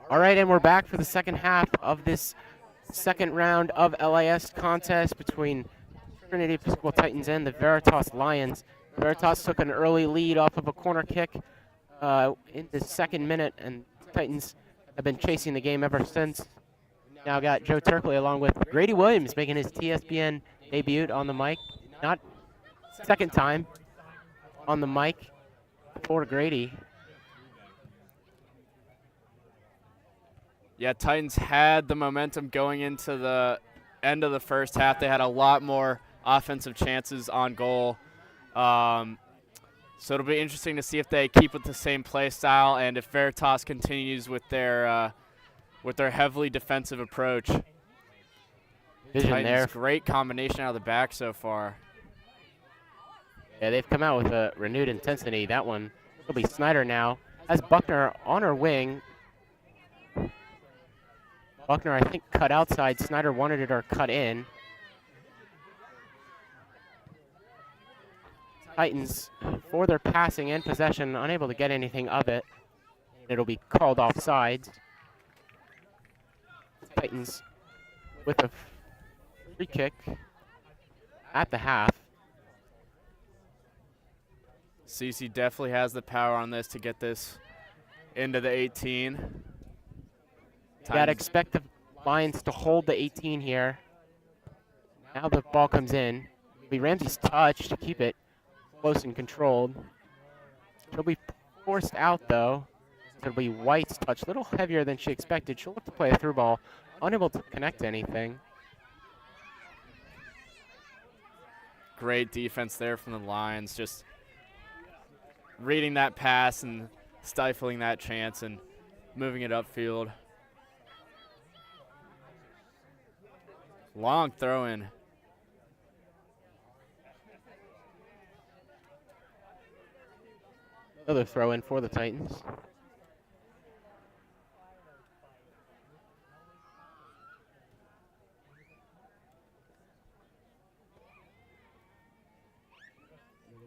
All right, and we're back for the second half of this second round of LIS contest between Trinity Episcopal Titans and the Veritas Lions. Veritas took an early lead off of a corner kick in the second minute, and Titans have been chasing the game ever since. Now got Joe Turkley along with Grady Williams making his TSBN debut on the mic. Not second time on the mic for Grady. Yeah, Titans had the momentum going into the end of the first half. They had a lot more offensive chances on goal. So it'll be interesting to see if they keep with the same play style and if Veritas continues with their heavily defensive approach. Vision Titans, there. great combination out of the back so far. Yeah, they've come out with a renewed intensity. That one will be Snyder now. Has Buckner on her wing. Buckner, I think, cut outside. Snyder wanted it or cut in. Titans, for their passing and possession, unable to get anything of it. It'll be called offsides. Titans with a free kick at the half. CC definitely has the power on this to get this into the 18. You gotta expect the Lions to hold the 18 here. Now the ball comes in. It'll be Ramsey's touch to keep it close and controlled. She'll be forced out though. It'll be White's touch, a little heavier than she expected. She'll look to play a through ball, unable to connect to anything. Great defense there from the Lions, just reading that pass and stifling that chance and moving it upfield. Long throw in. Another throw in for the Titans.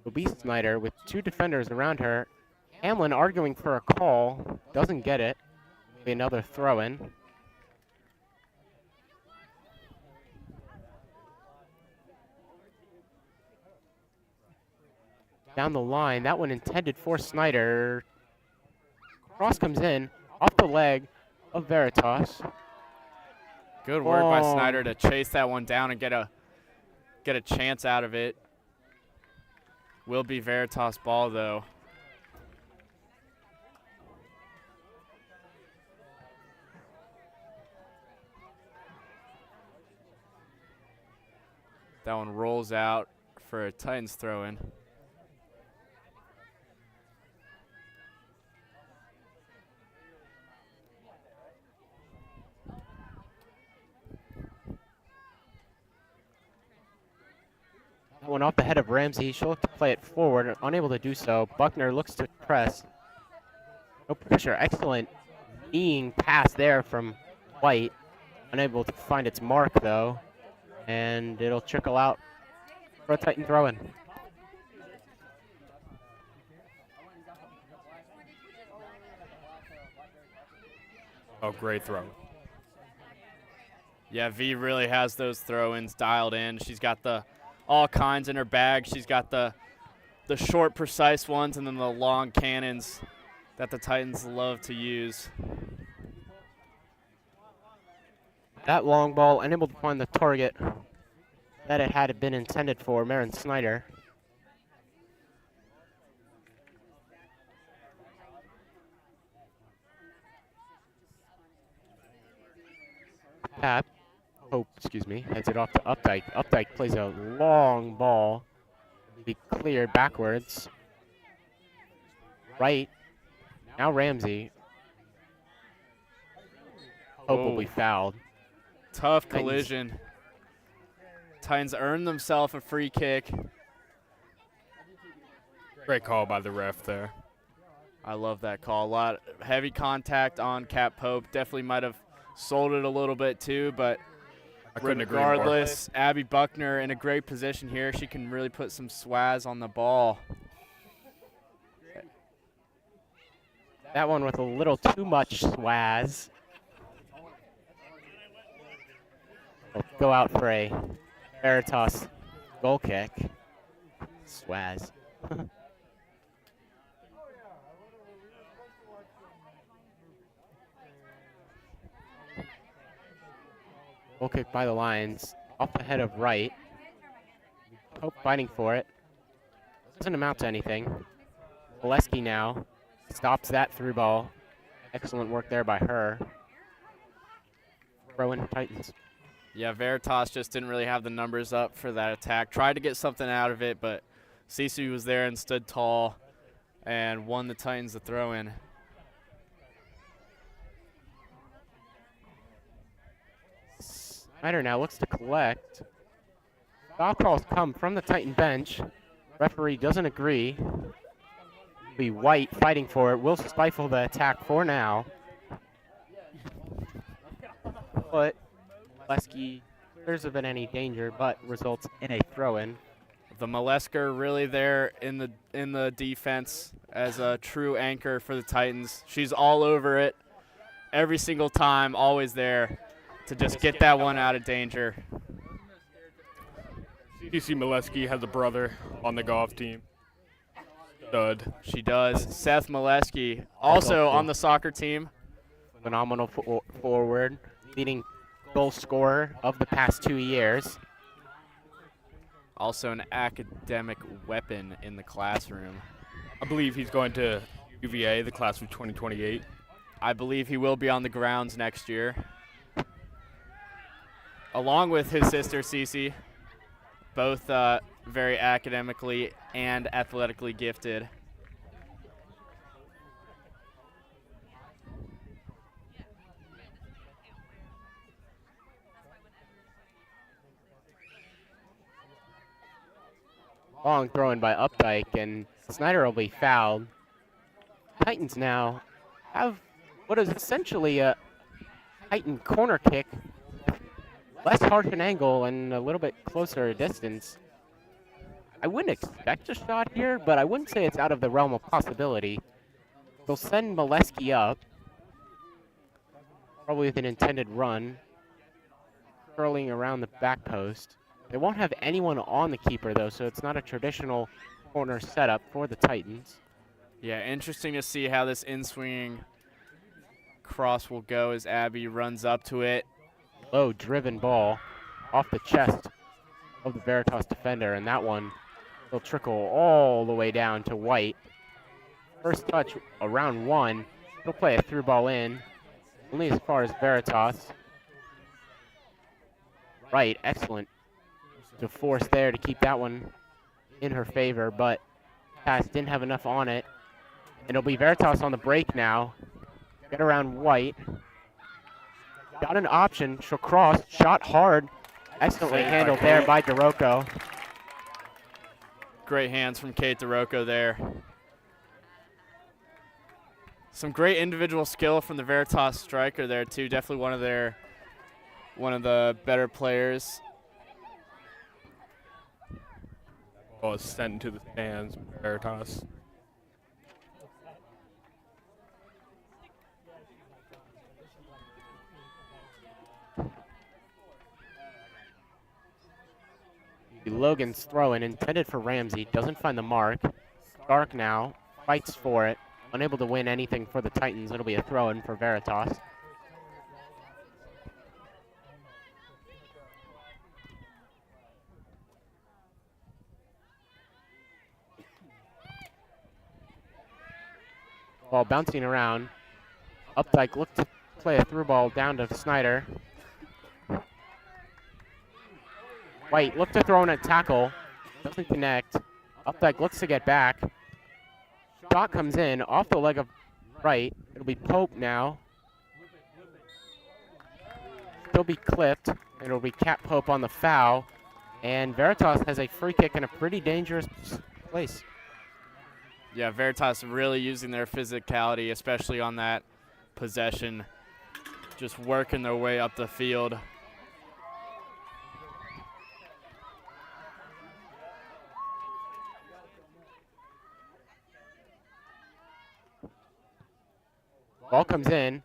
It'll be Snyder with two defenders around her. Hamlin arguing for a call, doesn't get it. It'll be another throw in. Down the line, that one intended for Snyder. Cross comes in off the leg of Veritas. Good work by Snyder to chase that one down and get a chance out of it. Will be Veritas ball though. That one rolls out for a Titans throw in. That one off the head of Ramsey. She'll look to play it forward, unable to do so. Buckner looks to press. No pressure. Excellent kneeing pass there from White. Unable to find its mark though. And it'll trickle out for a Titan throw-in. Oh, great throw. Yeah, V really has those throw-ins dialed in. She's got the all kinds in her bag. She's got the short, precise ones and then the long cannons that the Titans love to use. That long ball unable to find the target that it had been intended for, Marin Snyder. Tap. Oh, excuse me. Heads it off to Updike. Updike plays a long ball. Be cleared backwards. Right. Now Ramsey. Hope will be fouled. Tough Titans. collision. Titans earned themselves a free kick. Great call by the ref there. I love that call. A lot of heavy contact on Kat Pope. Definitely might have sold it a little bit too, but I couldn't agree more. regardless, Abby Buckner in a great position here. She can really put some swaz on the ball. That one with a little too much swaz. We'll go out for a Veritas goal kick. Swaz. Goal kick by the Lions. Off the head of right. Hope fighting for it. Doesn't amount to anything. Oleski now stops that through ball. Excellent work there by her. Throw in Titans. Yeah, Veritas just didn't really have the numbers up for that attack. Tried to get something out of it, but Cece was there and stood tall and won the Titans the throw-in. Snyder now looks to collect. Foul calls come from the Titan bench. Referee doesn't agree. Be White fighting for it. Will stifle the attack for now. But Lesky clears of it any danger, but results in a throw-in. The Malesker really there in the defense as a true anchor for the Titans. She's all over it every single time, always there to just get that one out of danger. CC Molesky has a brother on the golf team. Stud. She does. Seth Molesky, also on the soccer team. Phenomenal forward, leading goal scorer of the past 2 years. Also an academic weapon in the classroom. I believe he's going to UVA, the class of 2028. I believe he will be on the grounds next year, along with his sister Cece, both very academically and athletically gifted. Long throw in by Updike, and Snyder will be fouled. Titans now have what is essentially a Titan corner kick, less harsh an angle and a little bit closer distance. I wouldn't expect a shot here, but I wouldn't say it's out of the realm of possibility. They'll send Molesky up, probably with an intended run, curling around the back post. They won't have anyone on the keeper, though, so it's not a traditional corner setup for the Titans. Yeah, interesting to see how this in-swinging cross will go as Abby runs up to it. Low driven ball off the chest of the Veritas defender, and that one will trickle all the way down to White. First touch around one. He'll play a through ball in, only as far as Veritas. Right, excellent. The force there to keep that one in her favor, but pass didn't have enough on it. And it'll be Veritas on the break now. Get around White. Got an option. She'll cross. Shot hard. Excellently handled there by DeRocco. Great hands from Kate DeRocco there. Some great individual skill from the Veritas striker there too. Definitely one of the better players. Ball is sent into the stands, Veritas. Logan's throw-in intended for Ramsey. Doesn't find the mark. Stark now fights for it. Unable to win anything for the Titans. It'll be a throw-in for Veritas. Ball bouncing around. Updike looked to play a through ball down to Snyder. White looked to throw in a tackle. Doesn't connect. Updike looks to get back. Shot comes in off the leg of right. It'll be Pope now. Still be clipped. And it'll be Cat Pope on the foul. And Veritas has a free kick in a pretty dangerous place. Yeah, Veritas really using their physicality, especially on that possession, just working their way up the field. Ball comes in.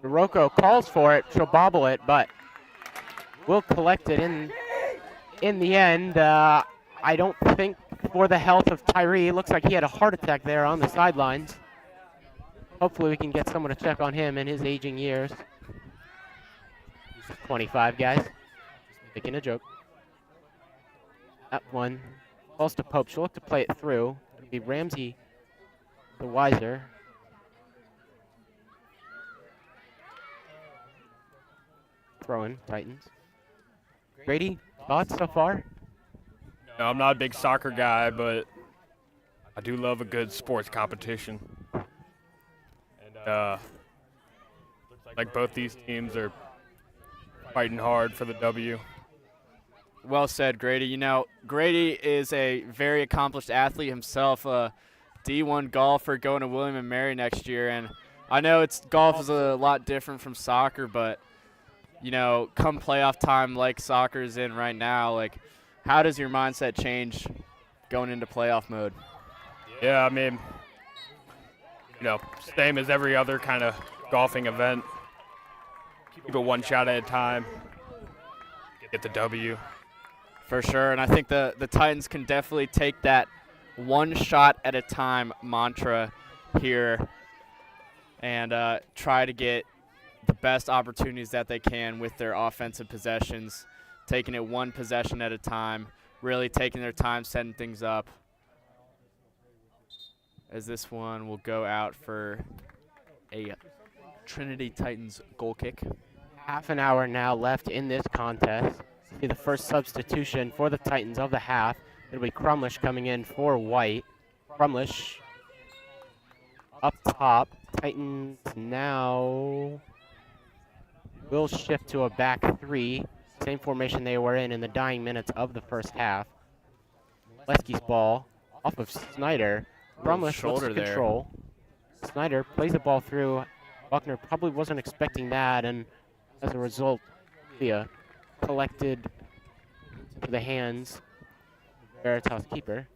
Morocco calls for it. She'll bobble it, but will collect it in the end. I don't think for the health of Tyree. It looks like he had a heart attack there on the sidelines. Hopefully we can get someone to check on him in his aging years. He's 25, guys. Just making a joke. That one falls to Pope. She'll look to play it through. It'll be Ramsey the wiser. Throwing Titans. Grady, thoughts so far? No, I'm not a big soccer guy, but I do love a good sports competition. And like both these teams are fighting hard for the W. Well said, Grady. You know, Grady is a very accomplished athlete himself, a D1 golfer going to William & Mary next year. And I know golf is a lot different from soccer, but, you know, come playoff time like soccer is in right now, like, how does your mindset change going into playoff mode? Yeah, I mean, you know, same as every other kind of golfing event. Keep it one shot at a time. Get the W. For sure, and I think the Titans can definitely take that one shot at a time mantra here and try to get the best opportunities that they can with their offensive possessions, taking it one possession at a time, really taking their time setting things up. As this one will go out for a Trinity Titans goal kick. Half an hour now left in this contest. See the first substitution for the Titans of the half. It'll be Crumlish coming in for White. Crumlish up top. Titans now will shift to a back three. Same formation they were in the dying minutes of the first half. Leski's ball off of Snyder. Crumlish looks to control. Snyder plays the ball through. Buckner probably wasn't expecting that, and as a result, Leah collected to the hands of Veritas keeper.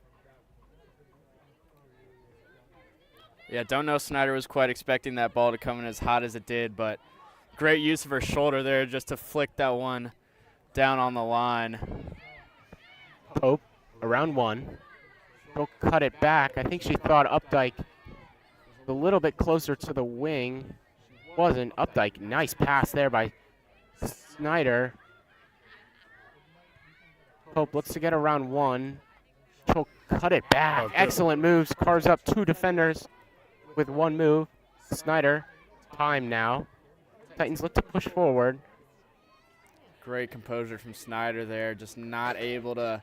Yeah, don't know Snyder was quite expecting that ball to come in as hot as it did, but great use of her shoulder there just to flick that one down on the line. Pope around one. She'll cut it back. I think she thought Updike was a little bit closer to the wing. Wasn't. Updike, nice pass there by Snyder. Pope looks to get around one. She'll cut it back. Excellent moves. Carves up two defenders with one move. Snyder, time now. Titans look to push forward. Great composure from Snyder there, just not able to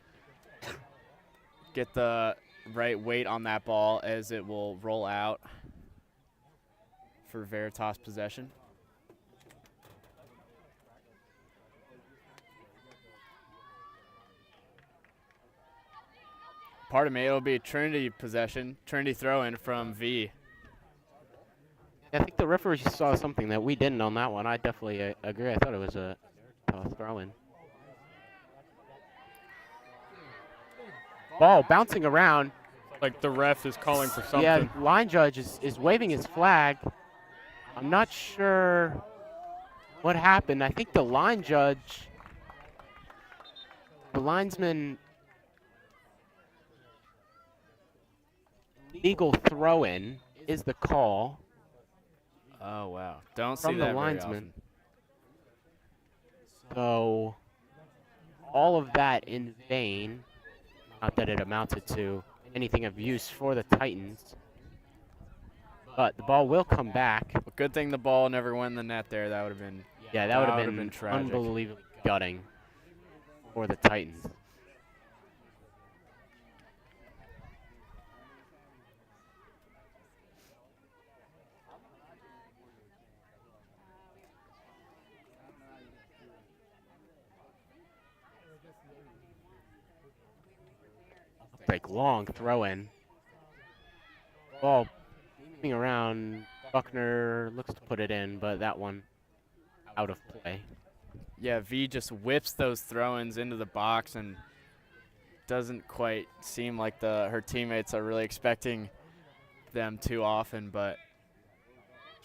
get the right weight on that ball as it will roll out for Veritas possession. Pardon me, it'll be Trinity possession, Trinity throw-in from V. I think the referee saw something that we didn't on that one. I definitely agree. I thought it was a throw-in. Ball bouncing around. Like the ref is calling for something. Yeah, line judge is waving his flag. I'm not sure what happened. I think the line judge, the linesman, legal throw-in is the call. Oh, wow. Don't see From that the very linesman. often. So all of that in vain. Not that it amounted to anything of use for the Titans. But the ball will come back. Well, good thing the ball never went in the net there. That would have been Yeah, that would have would've been tragic. unbelievably gutting for the Titans. Like long throw in. Ball beaming around. Buckner looks to put it in, but that one out of play. Yeah, V just whips those throw-ins into the box and doesn't quite seem like her teammates are really expecting them too often, but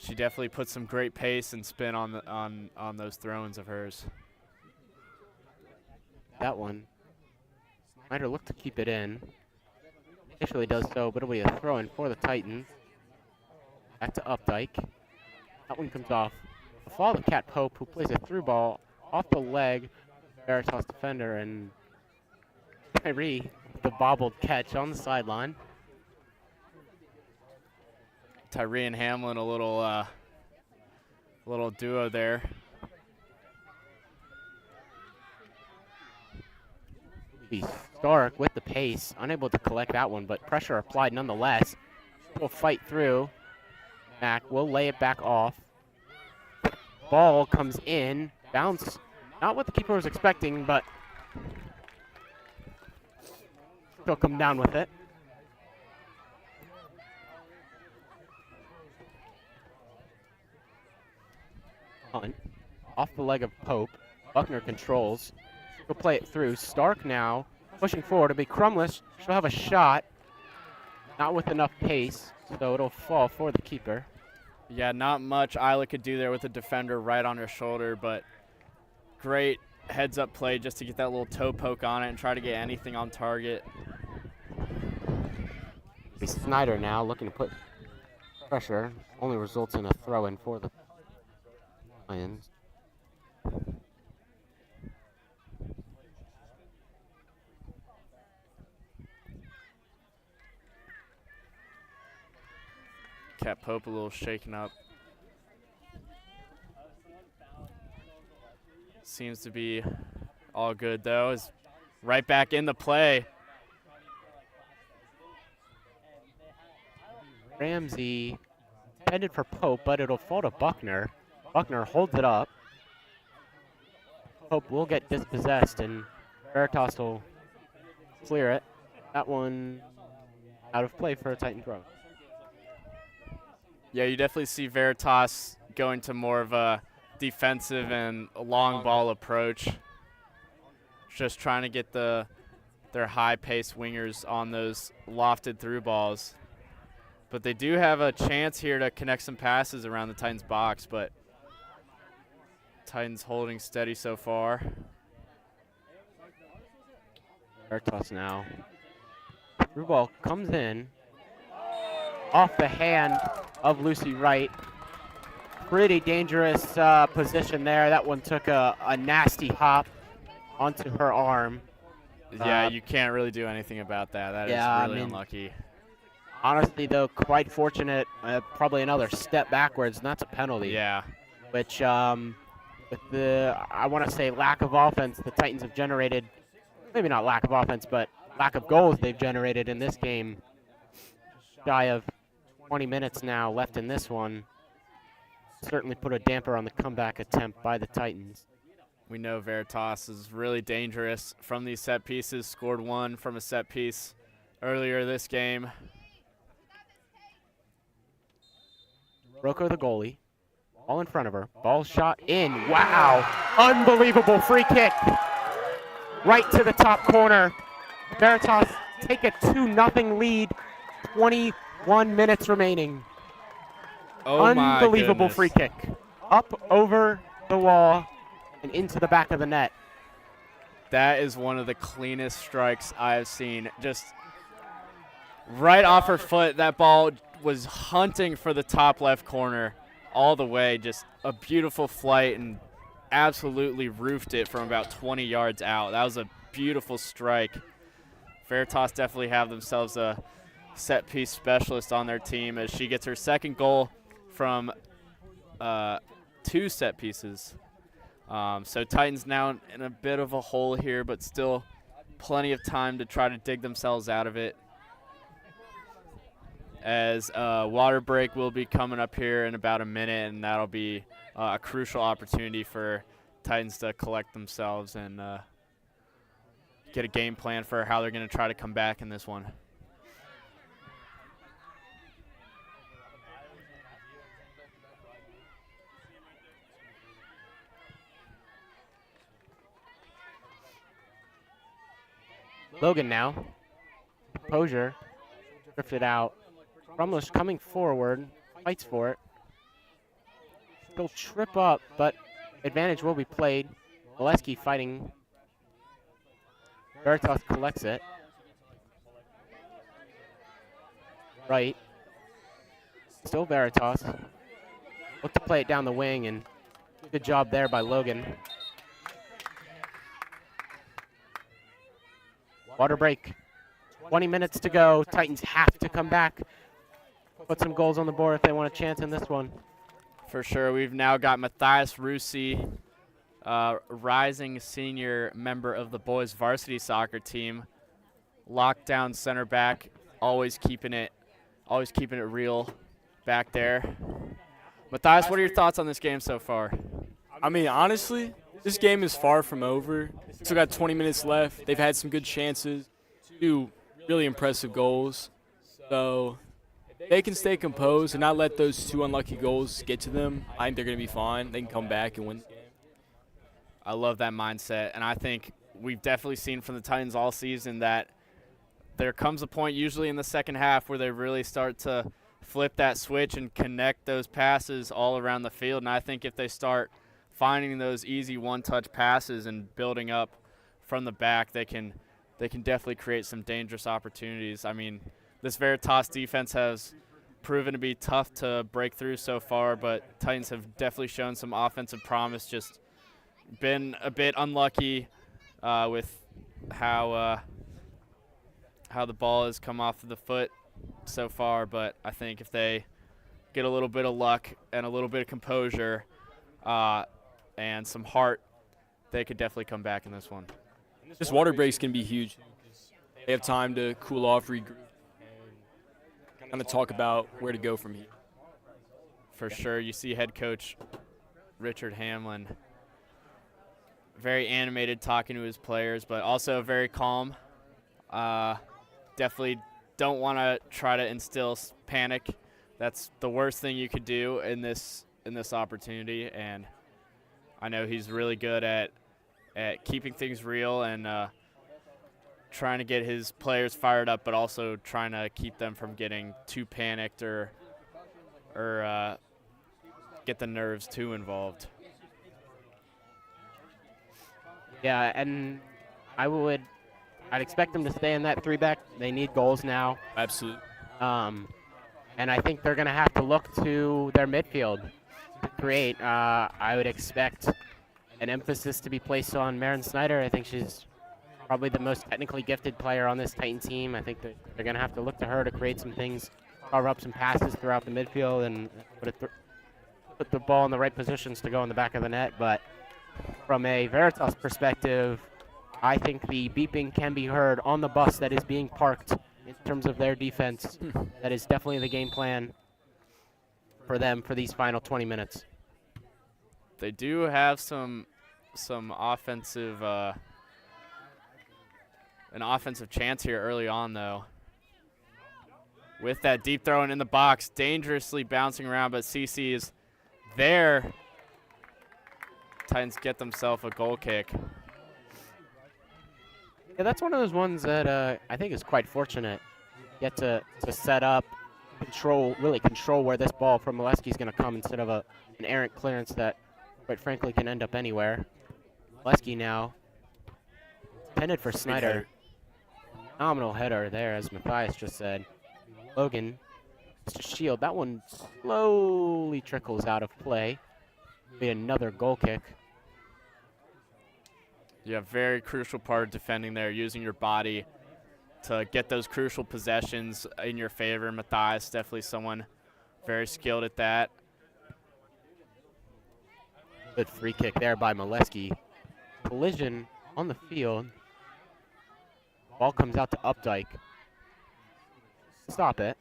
She definitely puts some great pace and spin on those throw-ins of hers. That one. Snyder looked to keep it in. Initially does so, but it'll be a throw-in for the Titans. Back to Updike. That one comes off. A fall to Cat Pope, who plays a through ball off the leg. Veritas defender, and Tyree, the bobbled catch on the sideline. Tyree and Hamlin, a little duo there. Be Stark with the pace, unable to collect that one, but pressure applied nonetheless. Will fight through. Mack will lay it back off. Ball comes in, bounce. Not what the keeper was expecting, but still come down with it. Hunt off the leg of Pope. Buckner controls. She'll play it through. Stark now pushing forward. It'll be Crumless. She'll have a shot. Not with enough pace, so it'll fall for the keeper. Yeah, not much Isla could do there with the defender right on her shoulder, but great heads-up play just to get that little toe poke on it and try to get anything on target. Snyder now looking to put pressure. Only results in a throw-in for the Lions. Cat Pope a little shaken up. Seems to be all good though. Is right back in the play. Ramsey intended for Pope, but it'll fall to Buckner. Buckner holds it up. Pope will get dispossessed, and Veritas will clear it. That one out of play for a Titan throw. Yeah, you definitely see Veritas going to more of a defensive and a long ball approach. Just trying to get their high-paced wingers on those lofted through balls. But they do have a chance here to connect some passes around the Titans box, but Titans holding steady so far. Veritas now. Through ball comes in. Off the hand of Lucy Wright. Pretty dangerous position there. That one took a nasty hop onto her arm. Yeah, you can't really do anything about that. That is really unlucky. Honestly, though, quite fortunate. Probably another step backwards, and that's a penalty. Yeah. Which, with the, I want to say, lack of offense the Titans have generated, maybe not lack of offense, but lack of goals they've generated in this game. Shy of 20 minutes now left in this one. Certainly put a damper on the comeback attempt by the Titans. We know Veritas is really dangerous from these set pieces. Scored one from a set piece earlier this game. Rocco, the goalie, all in front of her. Ball shot in. Wow. Unbelievable free kick. Right to the top corner. Veritas take a 2-0 lead. 21 minutes remaining. Oh, unbelievable free kick. Up over the wall and into the back of the net. That is one of the cleanest strikes I have seen. Just right off her foot, that ball was hunting for the top left corner all the way. Just a beautiful flight and absolutely roofed it from about 20 yards out. That was a beautiful strike. Veritas definitely have themselves a set piece specialist on their team as she gets her second goal from 2 set pieces. So Titans now in a bit of a hole here, but still plenty of time to try to dig themselves out of it. As water break will be coming up here in about a minute, and that'll be a crucial opportunity for Titans to collect themselves and get a game plan for how they're going to try to come back in this one. Logan now. Composure drifted out. Rumlish coming forward, fights for it. He'll trip up, but advantage will be played. Molesky fighting. Veritas collects it. Right. Still Veritas. Look to play it down the wing, and good job there by Logan. Water break. 20 minutes to go. Titans have to come back. Put some goals on the board if they want a chance in this one. For sure. We've now got Matthias Rusi, rising senior member of the boys varsity soccer team. Lockdown center back, always keeping it real back there. Matthias, what are your thoughts on this game so far? I mean, honestly, this game is far from over. Still got 20 minutes left. They've had some good chances, 2 really impressive goals. So they can stay composed and not let those 2 unlucky goals get to them. I think they're going to be fine. They can come back and win the game. I love that mindset, and I think we've definitely seen from the Titans all season that there comes a point usually in the second half where they really start to flip that switch and connect those passes all around the field. And I think if they start finding those easy one-touch passes and building up from the back, they can definitely create some dangerous opportunities. I mean, this Veritas defense has proven to be tough to break through so far, but Titans have definitely shown some offensive promise, just been a bit unlucky with how the ball has come off of the foot so far. But I think if they get a little bit of luck and a little bit of composure and some heart, they could definitely come back in this one. This water break's going to be huge. They have time to cool off, regroup, and kind of talk about where to go from here. For sure. You see head coach Richard Hamlin very animated talking to his players, but also very calm. Definitely don't want to try to instill panic. That's the worst thing you could do in this opportunity, and I know he's really good at keeping things real and trying to get his players fired up, but also trying to keep them from getting too panicked or get the nerves too involved. Yeah, and I'd expect them to stay in that 3-back. They need goals now. Absolutely. And I think they're going to have to look to their midfield to create. I would expect an emphasis to be placed on Maren Snyder. I think she's probably the most technically gifted player on this Titan team. I think that they're going to have to look to her to create some things, cover up some passes throughout the midfield, and put the ball in the right positions to go in the back of the net. But from a Veritas perspective, I think the beeping can be heard on the bus that is being parked in terms of their defense. That is definitely the game plan for them for these final 20 minutes. They do have some offensive an offensive chance here early on, though. With that deep throw in the box, dangerously bouncing around, but CC is there. Titans get themselves a goal kick. Yeah, that's one of those ones that I think is quite fortunate. Get to set up, really control where this ball from Molesky is going to come instead of an errant clearance that, quite frankly, can end up anywhere. Molesky now intended for Snyder. Phenomenal header there, as Matthias just said. Logan, Mr. Shield, that one slowly trickles out of play. Be another goal kick. Yeah, very crucial part of defending there, using your body to get those crucial possessions in your favor. Matthias, definitely someone very skilled at that. Good free kick there by Molesky. Collision on the field. Ball comes out to Updike. Stop it.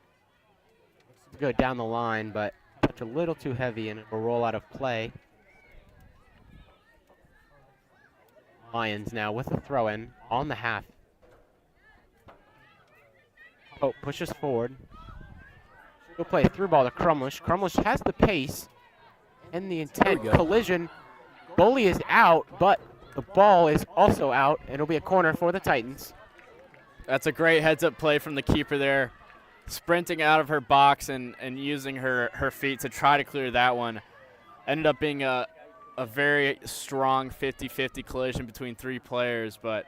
Go down the line, but touch a little too heavy and it will roll out of play. Lions now with a throw-in on the half. Oh, pushes forward. He'll play a through ball to Crumlish. Crumlish has the pace and the intent. Collision. Goalie is out, but the ball is also out, and it'll be a corner for the Titans. That's a great heads-up play from the keeper there, sprinting out of her box and using her feet to try to clear that one. Ended up being a very strong 50-50 collision between 3 players, but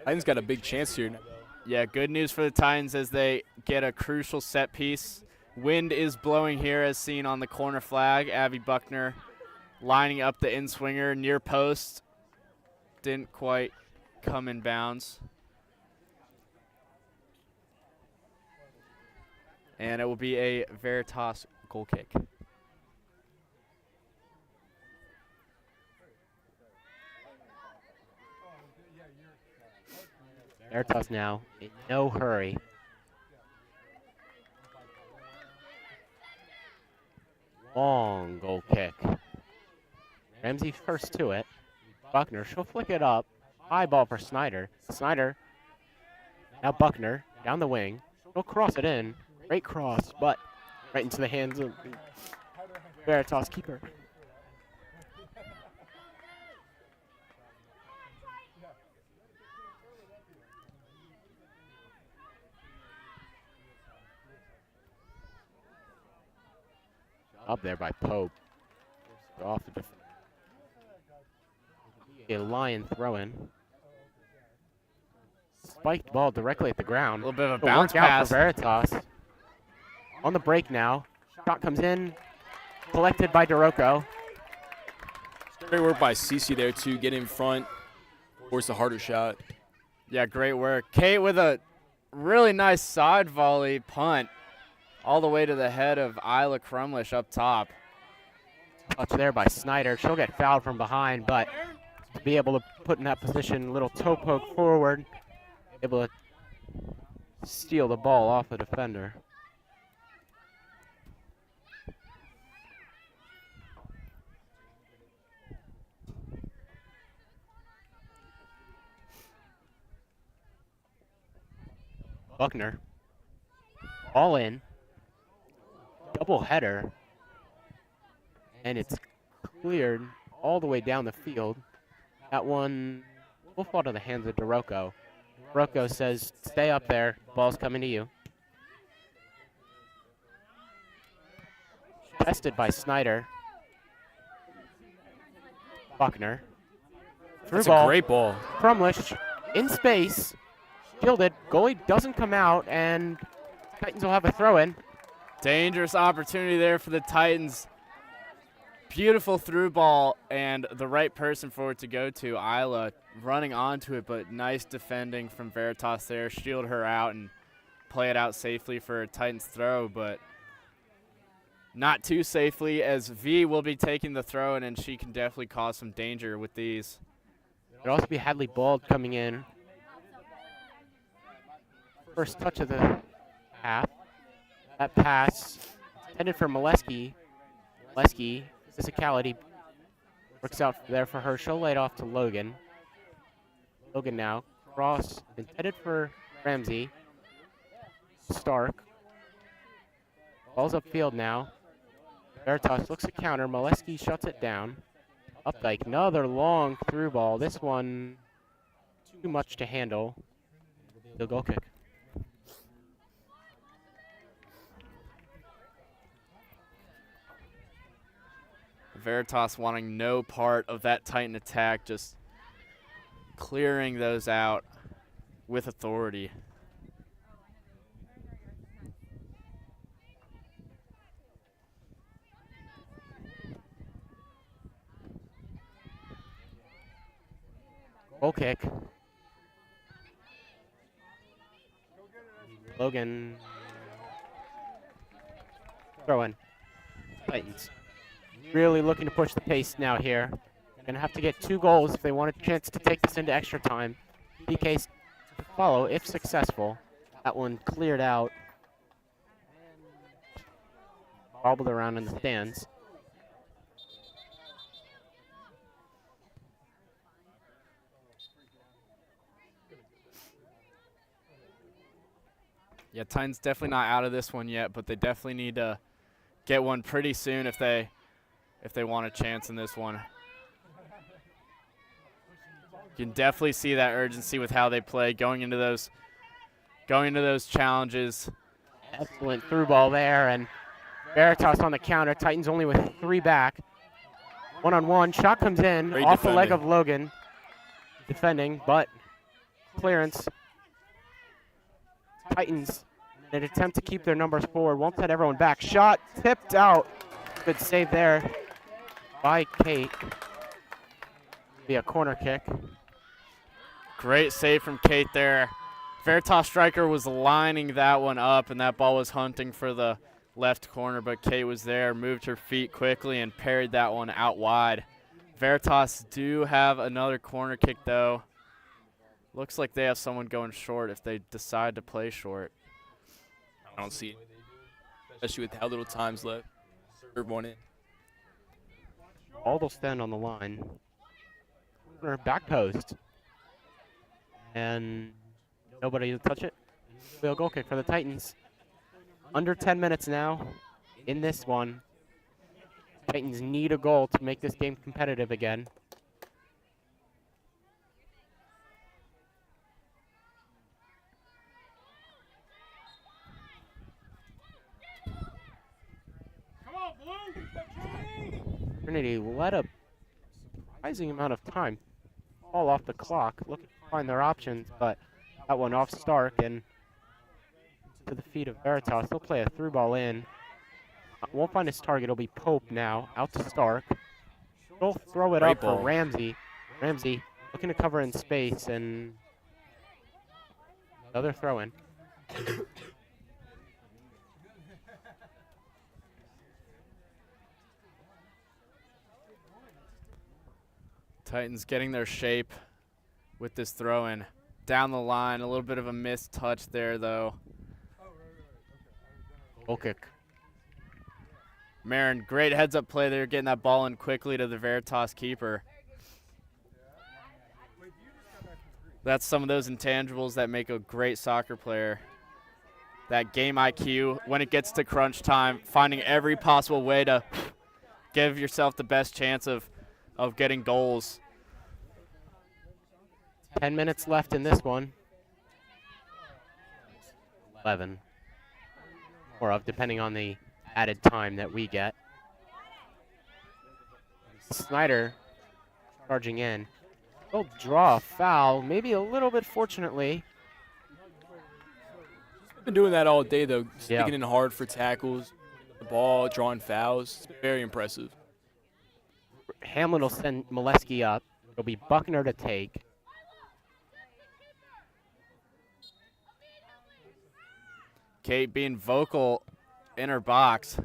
Titans got a big chance here. yeah, good news for the Titans as they get a crucial set piece. Wind is blowing here as seen on the corner flag. Abby Buckner lining up the in-swinger near post. Didn't quite come in bounds. And it will be a Veritas goal kick. Veritas now in no hurry. Long goal kick. Ramsey first to it. Buckner, she'll flick it up. High ball for Snyder. Snyder. Now Buckner down the wing. She'll cross it in. Great cross, but right into the hands of the Veritas keeper. Up there by Pope. Off the defense. A Lion throw-in. Spiked ball directly at the ground. A little bit of a It'll bounce work out pass. for Veritas. On the break now. Shot comes in. Collected by DeRocco. Great work by Cece there to get in front, force a harder shot. Yeah, great work. Kate with a really nice side volley punt all the way to the head of Isla Crumlish up top. Touch there by Snyder. She'll get fouled from behind, but to be able to put in that position, little toe poke forward, able to steal the ball off the defender. Buckner, all in, double header, and it's cleared all the way down the field. That one will fall to the hands of DeRocco. DeRocco says, stay up there, ball's coming to you. Tested by Snyder. Buckner. Through That's ball. a great ball. Crumlish in space. Shielded. Goalie doesn't come out, and Titans will have a throw-in. Dangerous opportunity there for the Titans. Beautiful through ball and the right person for it to go to. Isla running onto it, but nice defending from Veritas there. Shield her out and play it out safely for a Titans throw, but not too safely as V will be taking the throw, and she can definitely cause some danger with these. There'll also be Hadley Bald coming in. First touch of the half. That pass intended for Molesky. Molesky, physicality works out there for her. She'll lay it off to Logan. Logan now. Cross intended for Ramsey. Stark. Ball's upfield now. Veritas looks to counter. Molesky shuts it down. Updike, another long through ball. This one too much to handle. The goal kick. Veritas wanting no part of that Titan attack, just clearing those out with authority. Goal kick. Logan. Throw in. Titans. Really looking to push the pace now here. Gonna have to get 2 goals if they want a chance to take this into extra time. PK's to follow if successful. That one cleared out. Bobbled around in the stands. Yeah, Titans definitely not out of this one yet, but they definitely need to get one pretty soon if they want a chance in this one. You can definitely see that urgency with how they play going into those challenges. Excellent through ball there, and Veritas on the counter. Titans only with 3 back. One-on-one. Shot comes in Great off the leg defending. of Logan. Defending, but clearance. Titans, in an attempt to keep their numbers forward, won't set everyone back. Shot tipped out. Good save there by Kate. Be a corner kick. Great save from Kate there. Veritas striker was lining that one up, and that ball was hunting for the left corner, but Kate was there, moved her feet quickly, and parried that one out wide. Veritas do have another corner kick, though. Looks like they have someone going short if they decide to play short. I don't see it, especially with how little time's left. Serve one in. Aldo stand on the line. Corner back post. And nobody to touch it. Field goal kick for the Titans. Under 10 minutes now in this one. Titans need a goal to make this game competitive again. Trinity let a surprising amount of time fall off the clock, looking to find their options, but that one off Stark and to the feet of Veritas. They'll play a through ball in. Won't find his target. It'll be Pope now, out to Stark. He'll throw it Great up ball. for Ramsey. Ramsey looking to cover in space, and another throw in. Titans getting their shape with this throw-in. Down the line, a little bit of a missed touch there, though. Goal kick. Marin, great heads-up play there, getting that ball in quickly to the Veritas keeper. That's some of those intangibles that make a great soccer player. That game IQ, when it gets to crunch time, finding every possible way to give yourself the best chance of getting goals. 10 minutes left in this one. 11. Or of, depending on the added time that we get. Snyder charging in. He'll draw a foul, maybe a little bit fortunately. Been doing that all day though, Yeah. sticking in hard for tackles, the ball, drawing fouls. It's been very impressive. Hamlin will send Molesky up. It'll be Buckner to take. Kate being vocal in her box.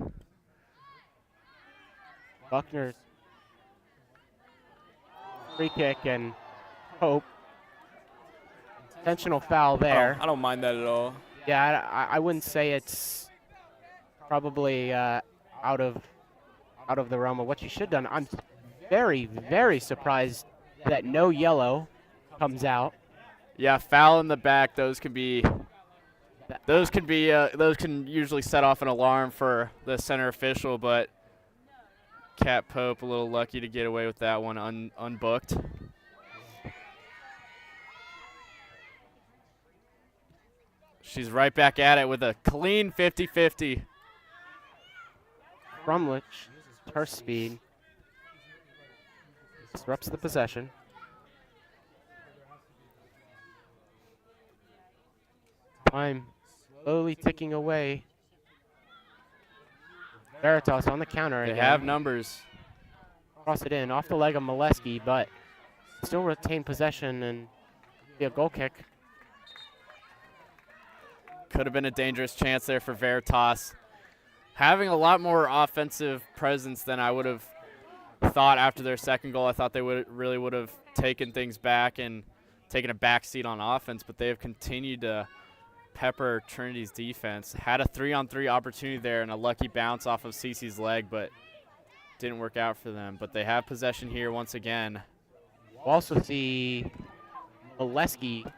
Buckner's free kick and Hope. Intentional foul there. I don't mind that at all. Yeah, I wouldn't say it's probably out of the realm of what you should have done. I'm very, very surprised that no yellow comes out. Yeah, foul in the back. Those can usually set off an alarm for the center official, but Kat Pope a little lucky to get away with that one unbooked. She's right back at it with a clean 50-50. Fromlich uses her speed. Disrupts the possession. Time slowly ticking away. Veritas on the counter They again. have numbers. Cross it in off the leg of Molesky, but still retain possession and be a goal kick. Could have been a dangerous chance there for Veritas. Having a lot more offensive presence than I would have thought after their second goal. I thought they really would have taken things back and taken a back seat on offense, but they have continued to pepper Trinity's defense. Had a 3-on-3 opportunity there and a lucky bounce off of Cece's leg, but didn't work out for them. But they have possession here once again. We'll also see Molesky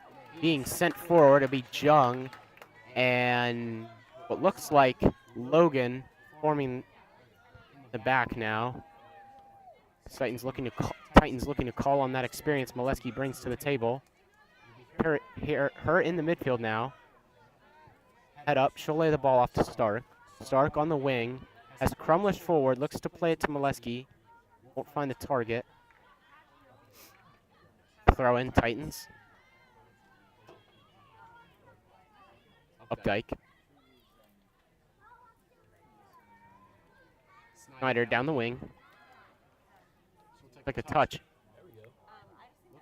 being sent forward to be Jung, and what looks like Logan forming the back now. Titans looking to call on that experience Molesky brings to the table. Her in the midfield now. Head up, she'll lay the ball off to Stark. Stark on the wing. Has Crumlish forward, looks to play it to Molesky. Won't find the target. Throw in Titans. Updike. Snyder down the wing. Like a touch.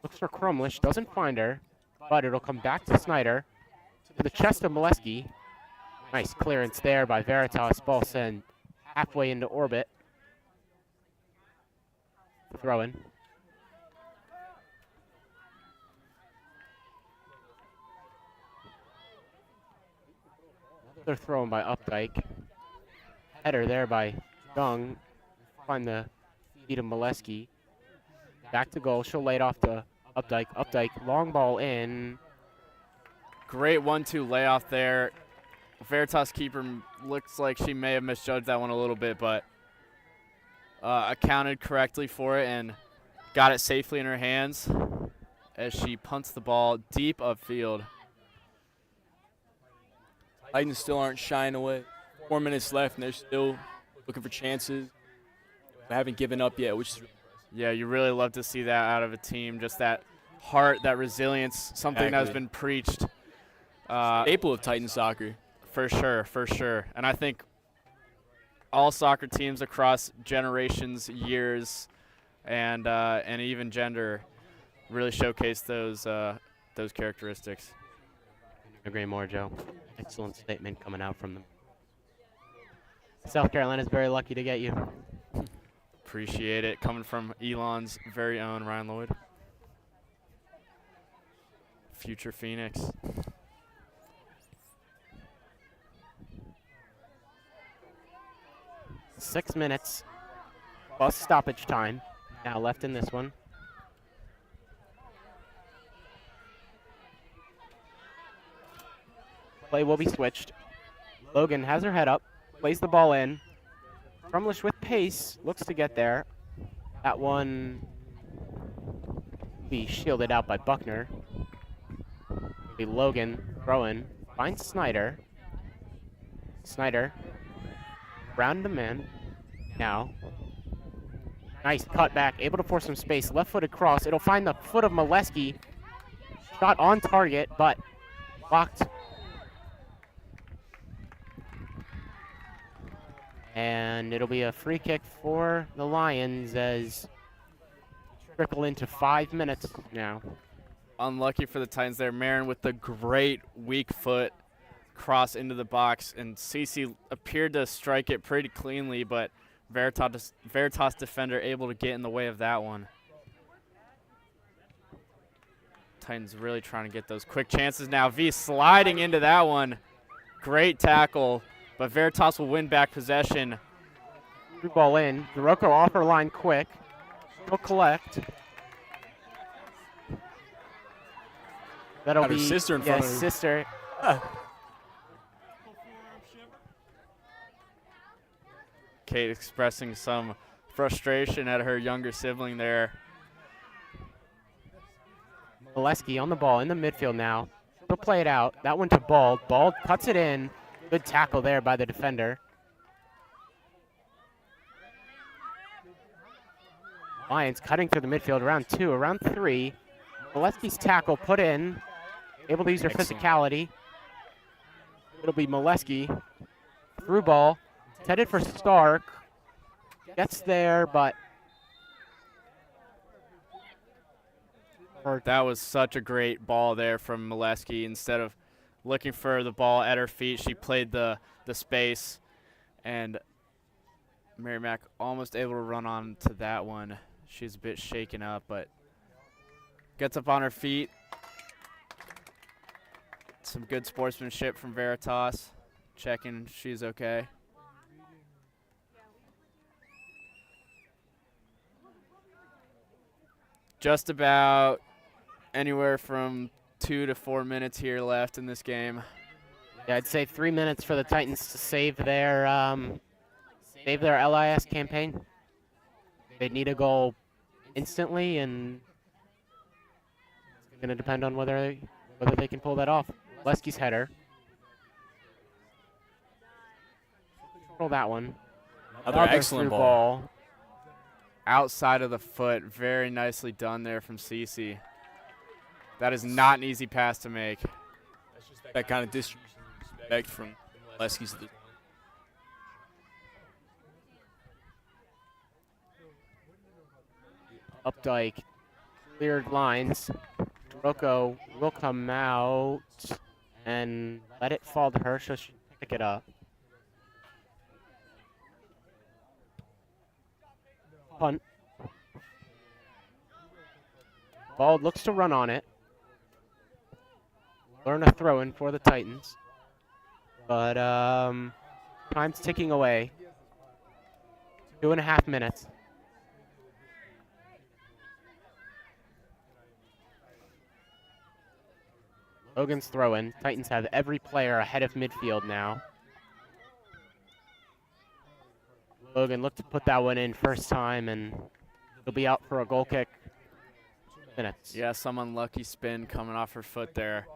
Looks for Crumlish, doesn't find her, but it'll come back to Snyder. To the chest of Molesky. Nice clearance there by Veritas. Ball sent halfway into orbit. Throw in. They're thrown by Updike. Header there by Dung. Find the feet of Molesky. Back to goal. She'll lay it off to Updike. Updike, long ball in. Great 1-2 layoff there. Veritas keeper looks like she may have misjudged that one a little bit, but accounted correctly for it and got it safely in her hands as she punts the ball deep upfield. Titans still aren't shying away. 4 minutes left, and they're still looking for chances. They haven't given up yet, which is Yeah, you really love to see that out of a team, just that heart, that resilience, something that's been preached. staple of Titan soccer. For sure, for sure. And I think all soccer teams across generations, years, and even gender really showcase those characteristics. Agree more, Joe. Excellent statement coming out from them. South Carolina's very lucky to get you. Appreciate it. Coming from Elon's very own Ryan Lloyd. Future Phoenix. Six minutes. Plus stoppage time. Now left in this one. Play will be switched. Logan has her head up. Plays the ball in. Crumlish with pace. Looks to get there. That one will be shielded out by Buckner. It'll be Logan throwing. Finds Snyder. Snyder. Round the man. Now. Nice cutback. Able to force some space. Left-footed cross. It'll find the foot of Molesky. Shot on target, but blocked. And it'll be a free kick for the Lions as trickle into 5 minutes now. Unlucky for the Titans there. Marin with the great weak foot cross into the box, and Cece appeared to strike it pretty cleanly, but Veritas defender able to get in the way of that one. Titans really trying to get those quick chances now. V sliding into that one. Great tackle, but Veritas will win back possession. Through ball in. Doroko off her line quick. She'll collect. That'll Have her be sister in front of her. sister. Kate expressing some frustration at her younger sibling there. Molesky on the ball in the midfield now. She'll play it out. That one to Bald. Bald cuts it in. Good tackle there by the defender. Lions cutting through the midfield. Around 2, around 3. Molesky's tackle put in. Able to use her physicality. It'll be Molesky. Through ball. It's headed for Stark. Gets there, but That was such a great ball there from Molesky. Instead of looking for the ball at her feet, she played the space, and Mary Mac almost able to run on to that one. She's a bit shaken up, but gets up on her feet. Some good sportsmanship from Veritas, checking she's okay. Just about anywhere from 2 to 4 minutes here left in this game. yeah, I'd say 3 minutes for the Titans to save their LIS campaign. They need a goal instantly, and it's going to depend on whether they can pull that off. Lesky's header. Control that one. Another excellent through ball. Outside of the foot. Very nicely done there from Cece. That is not an easy pass to make. That kind of distribution you expect from Leski's at this point. Updike cleared lines. Rocco will come out and let it fall to her so she can pick it up. Punt. Ball looks to run on it. Learn a throw in for the Titans. But time's ticking away. 2.5 minutes. Logan's throw-in. Titans have every player ahead of midfield now. Logan looked to put that one in first time, and he'll be out for a goal kick. 2 minutes. Yeah, some unlucky spin coming off her foot there.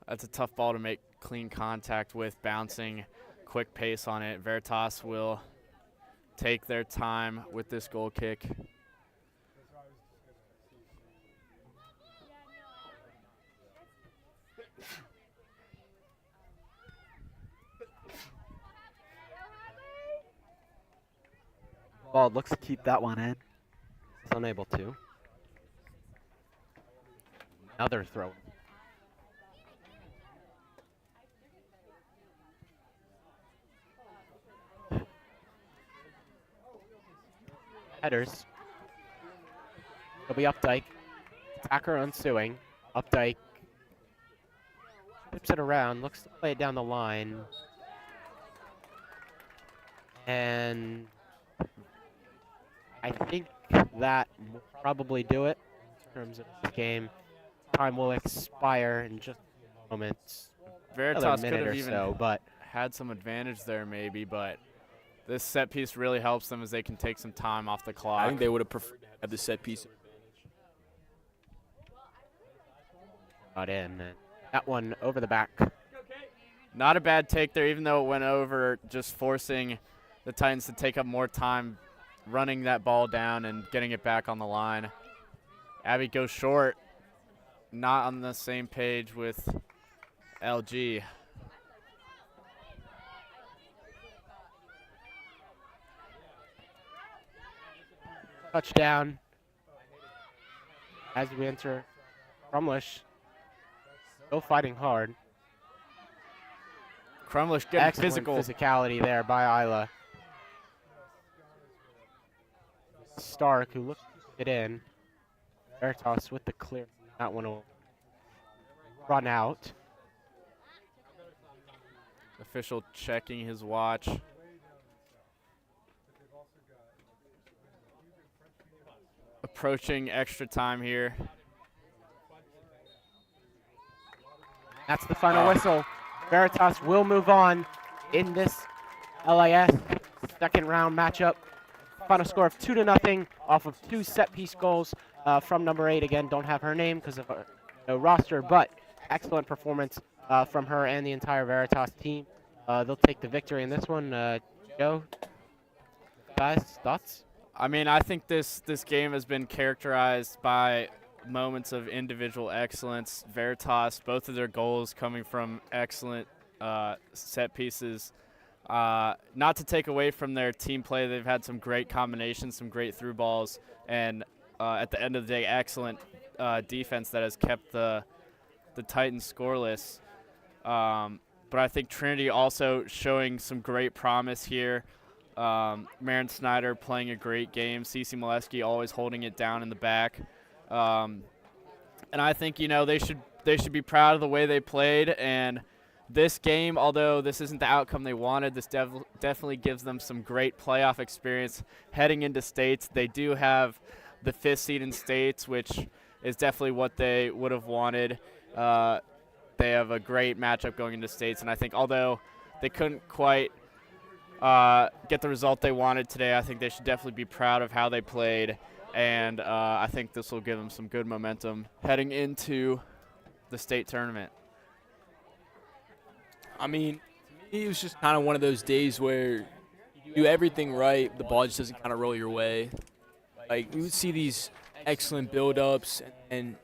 That's a tough ball to make clean contact with, bouncing, quick pace on it. Veritas will take their time with this goal kick. Ball looks to keep that one in. It's unable to. Another throw. Headers. It'll be Updike. Attacker ensuing. Updike flips it around, looks to play it down the line. And I think that will probably do it in terms of the game. Time will expire in just a few moments. Veritas Another could minute have or even so, but had some advantage there maybe, but this set piece really helps them as they can take some time off the clock. I think they would have preferred to have the set piece. not in. And that one over the back. Not a bad take there, even though it went over, just forcing the Titans to take up more time running that ball down and getting it back on the line. Abby goes short, not on the same page with LG. Touchdown as we enter Crumlish. Still fighting hard. Crumlish getting Excellent physical. physicality there by Isla. Stark, who looked it in. Veritas with the clear. That one will run out. Official checking his watch. Approaching extra time here. That's the final whistle. Veritas will move on in this LIS second round matchup. Final score of 2-0 off of 2 set-piece goals from number 8. Again, don't have her name because of no roster, but excellent performance from her and the entire Veritas team. They'll take the victory in this one. Joe, guys, thoughts? I mean, I think this game has been characterized by moments of individual excellence. Veritas, both of their goals coming from excellent set pieces. Not to take away from their team play, they've had some great combinations, some great through balls, and at the end of the day, excellent defense that has kept the Titans scoreless. But I think Trinity also showing some great promise here. Maren Snyder playing a great game. Cece Molesky always holding it down in the back. And I think, you know, they should be proud of the way they played. And this game, although this isn't the outcome they wanted, this definitely gives them some great playoff experience heading into states. They do have the 5th seed in states, which is definitely what they would have wanted. They have a great matchup going into states, and I think although they couldn't quite get the result they wanted today, I think they should definitely be proud of how they played, and I think this will give them some good momentum heading into the state tournament. I mean, to me, it was just kind of one of those days where you do everything right, the ball just doesn't kind of roll your way. Like, you would see these excellent build-ups and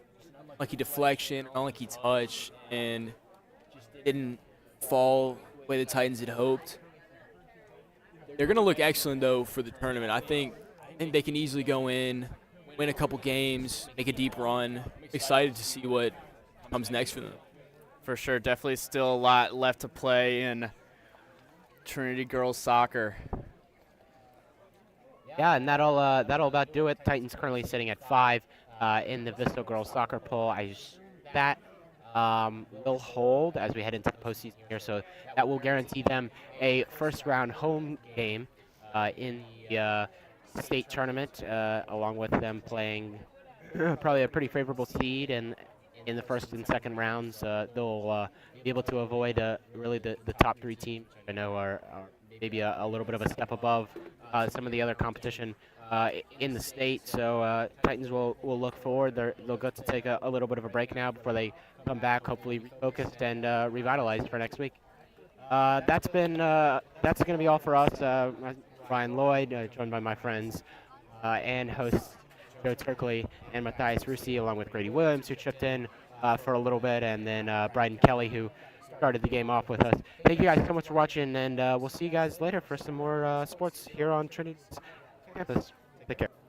unlucky deflection, unlucky touch, and didn't fall the way the Titans had hoped. They're going to look excellent, though, for the tournament. I think they can easily go in, win a couple games, make a deep run. I'm excited to see what comes next for them. For sure, definitely still a lot left to play in Trinity girls soccer. Yeah, and that'll about do it. Titans currently sitting at 5 in the Vista girls soccer poll. That will hold as we head into the postseason here, so that will guarantee them a first-round home game in the state tournament, along with them playing probably a pretty favorable seed, and in the first and second rounds, they'll be able to avoid really the top 3 teams. I know are maybe a little bit of a step above some of the other competition in the state. So Titans will look forward. They'll get to take a little bit of a break now before they come back, hopefully refocused and revitalized for next week. That's going to be all for us. Ryan Lloyd, joined by my friends and hosts Joe Turkley and Matthias Russi, along with Grady Williams, who chipped in for a little bit, and then Bryden Kelly, who started the game off with us. Thank you guys so much for watching, and we'll see you guys later for some more sports here on Trinity's campus. Take care.